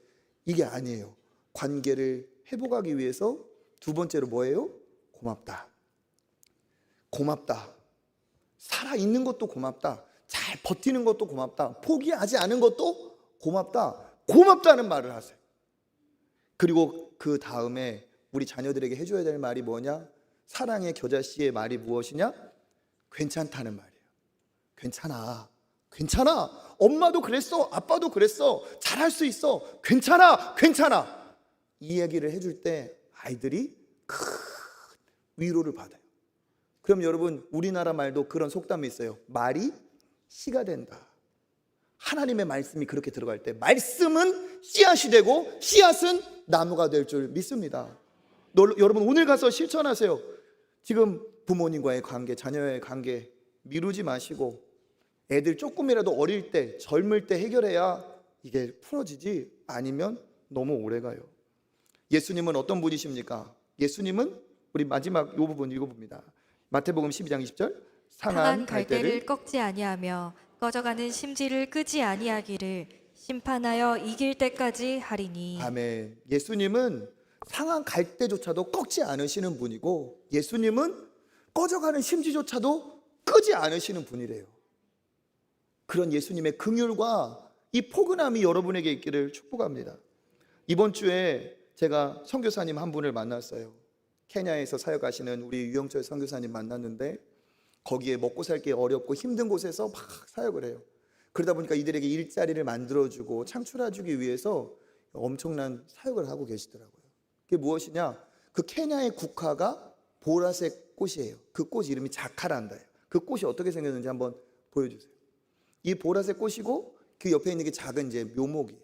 이게 아니에요. 관계를 회복하기 위해서 두 번째로 뭐예요? 고맙다. 살아있는 것도 고맙다. 잘 버티는 것도 고맙다. 포기하지 않은 것도 고맙다. 고맙다는 말을 하세요. 그리고 그 다음에 우리 자녀들에게 해줘야 될 말이 뭐냐? 사랑의 겨자씨의 말이 무엇이냐? 괜찮다는 말이에요. 괜찮아. 괜찮아. 엄마도 그랬어. 아빠도 그랬어. 잘할 수 있어. 괜찮아. 괜찮아. 이 얘기를 해줄 때 아이들이 큰 위로를 받아요. 그럼 여러분, 우리나라 말도 그런 속담이 있어요. 말이 씨가 된다. 하나님의 말씀이 그렇게 들어갈 때 말씀은 씨앗이 되고 씨앗은 나무가 될 줄 믿습니다. 여러분, 오늘 가서 실천하세요. 지금 부모님과의 관계, 자녀의 관계 미루지 마시고 애들 조금이라도 어릴 때, 젊을 때 해결해야 이게 풀어지지, 아니면 너무 오래 가요. 예수님은 어떤 분이십니까? 예수님은 우리 마지막 이 부분 읽어봅니다. 마태복음 12장 20절. 상한 갈대를 꺾지 아니하며 꺼져가는 심지를 끄지 아니하기를 심판하여 이길 때까지 하리니. 아멘. 예수님은 상한 갈대조차도 꺾지 않으시는 분이고, 예수님은 꺼져가는 심지조차도 끄지 않으시는 분이래요. 그런 예수님의 긍휼과 이 포근함이 여러분에게 있기를 축복합니다. 이번 주에 제가 선교사님 한 분을 만났어요. 케냐에서 사역하시는 우리 유영철 선교사님 만났는데, 거기에 먹고 살기 어렵고 힘든 곳에서 막 사역을 해요. 그러다 보니까 이들에게 일자리를 만들어주고 창출해주기 위해서 엄청난 사역을 하고 계시더라고요. 그게 무엇이냐? 그 케냐의 국화가 보라색 꽃이에요. 그 꽃 이름이 자카란다예요. 그 꽃이 어떻게 생겼는지 한번 보여주세요. 이 보라색 꽃이고 그 옆에 있는 게 작은 이제 묘목이에요.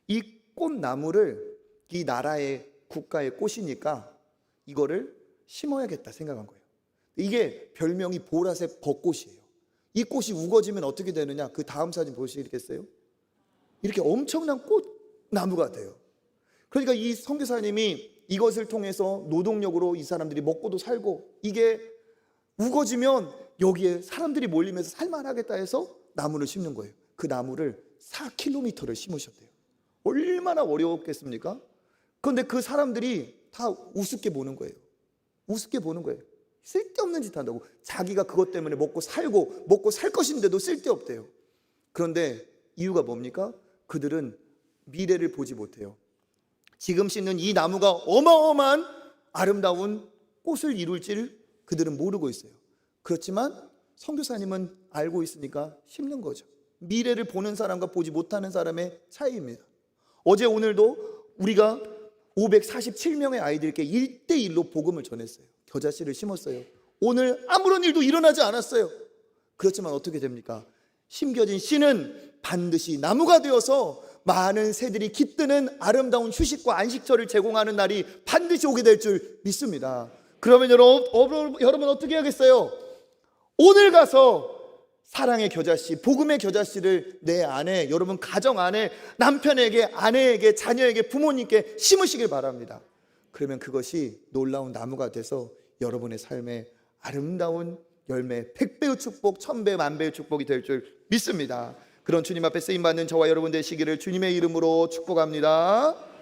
이 꽃나무를 이 나라의 국가의 꽃이니까 이거를 심어야겠다 생각한 거예요. 이게 별명이 보라색 벚꽃이에요. 이 꽃이 우거지면 어떻게 되느냐? 그 다음 사진 보시겠어요? 이렇게 엄청난 꽃나무가 돼요. 그러니까 이 선교사님이 이것을 통해서 노동력으로 이 사람들이 먹고도 살고, 이게 우거지면 여기에 사람들이 몰리면서 살만하겠다 해서 나무를 심는 거예요. 그 나무를 4km를 심으셨대요. 얼마나 어려웠겠습니까? 그런데 그 사람들이 다 우습게 보는 거예요. 우습게 보는 거예요. 쓸데없는 짓 한다고. 자기가 그것 때문에 먹고 살고 먹고 살 것인데도 쓸데없대요. 그런데 이유가 뭡니까? 그들은 미래를 보지 못해요. 지금 심는 이 나무가 어마어마한 아름다운 꽃을 이룰지를 그들은 모르고 있어요. 그렇지만 선교사님은 알고 있으니까 심는 거죠. 미래를 보는 사람과 보지 못하는 사람의 차이입니다. 어제 오늘도 우리가 547명의 아이들께 1대1로 복음을 전했어요. 겨자씨를 심었어요. 오늘 아무런 일도 일어나지 않았어요. 그렇지만 어떻게 됩니까? 심겨진 씨는 반드시 나무가 되어서 많은 새들이 깃드는 아름다운 휴식과 안식처를 제공하는 날이 반드시 오게 될 줄 믿습니다. 그러면 여러분 어떻게 하겠어요? 오늘 가서 사랑의 겨자씨, 복음의 겨자씨를 내 안에, 여러분 가정 안에, 남편에게, 아내에게, 자녀에게, 부모님께 심으시길 바랍니다. 그러면 그것이 놀라운 나무가 돼서 여러분의 삶에 아름다운 열매, 100배의 축복, 1000배, 만배의 축복이 될 줄 믿습니다. 그런 주님 앞에 쓰임받는 저와 여러분 되시기를 주님의 이름으로 축복합니다.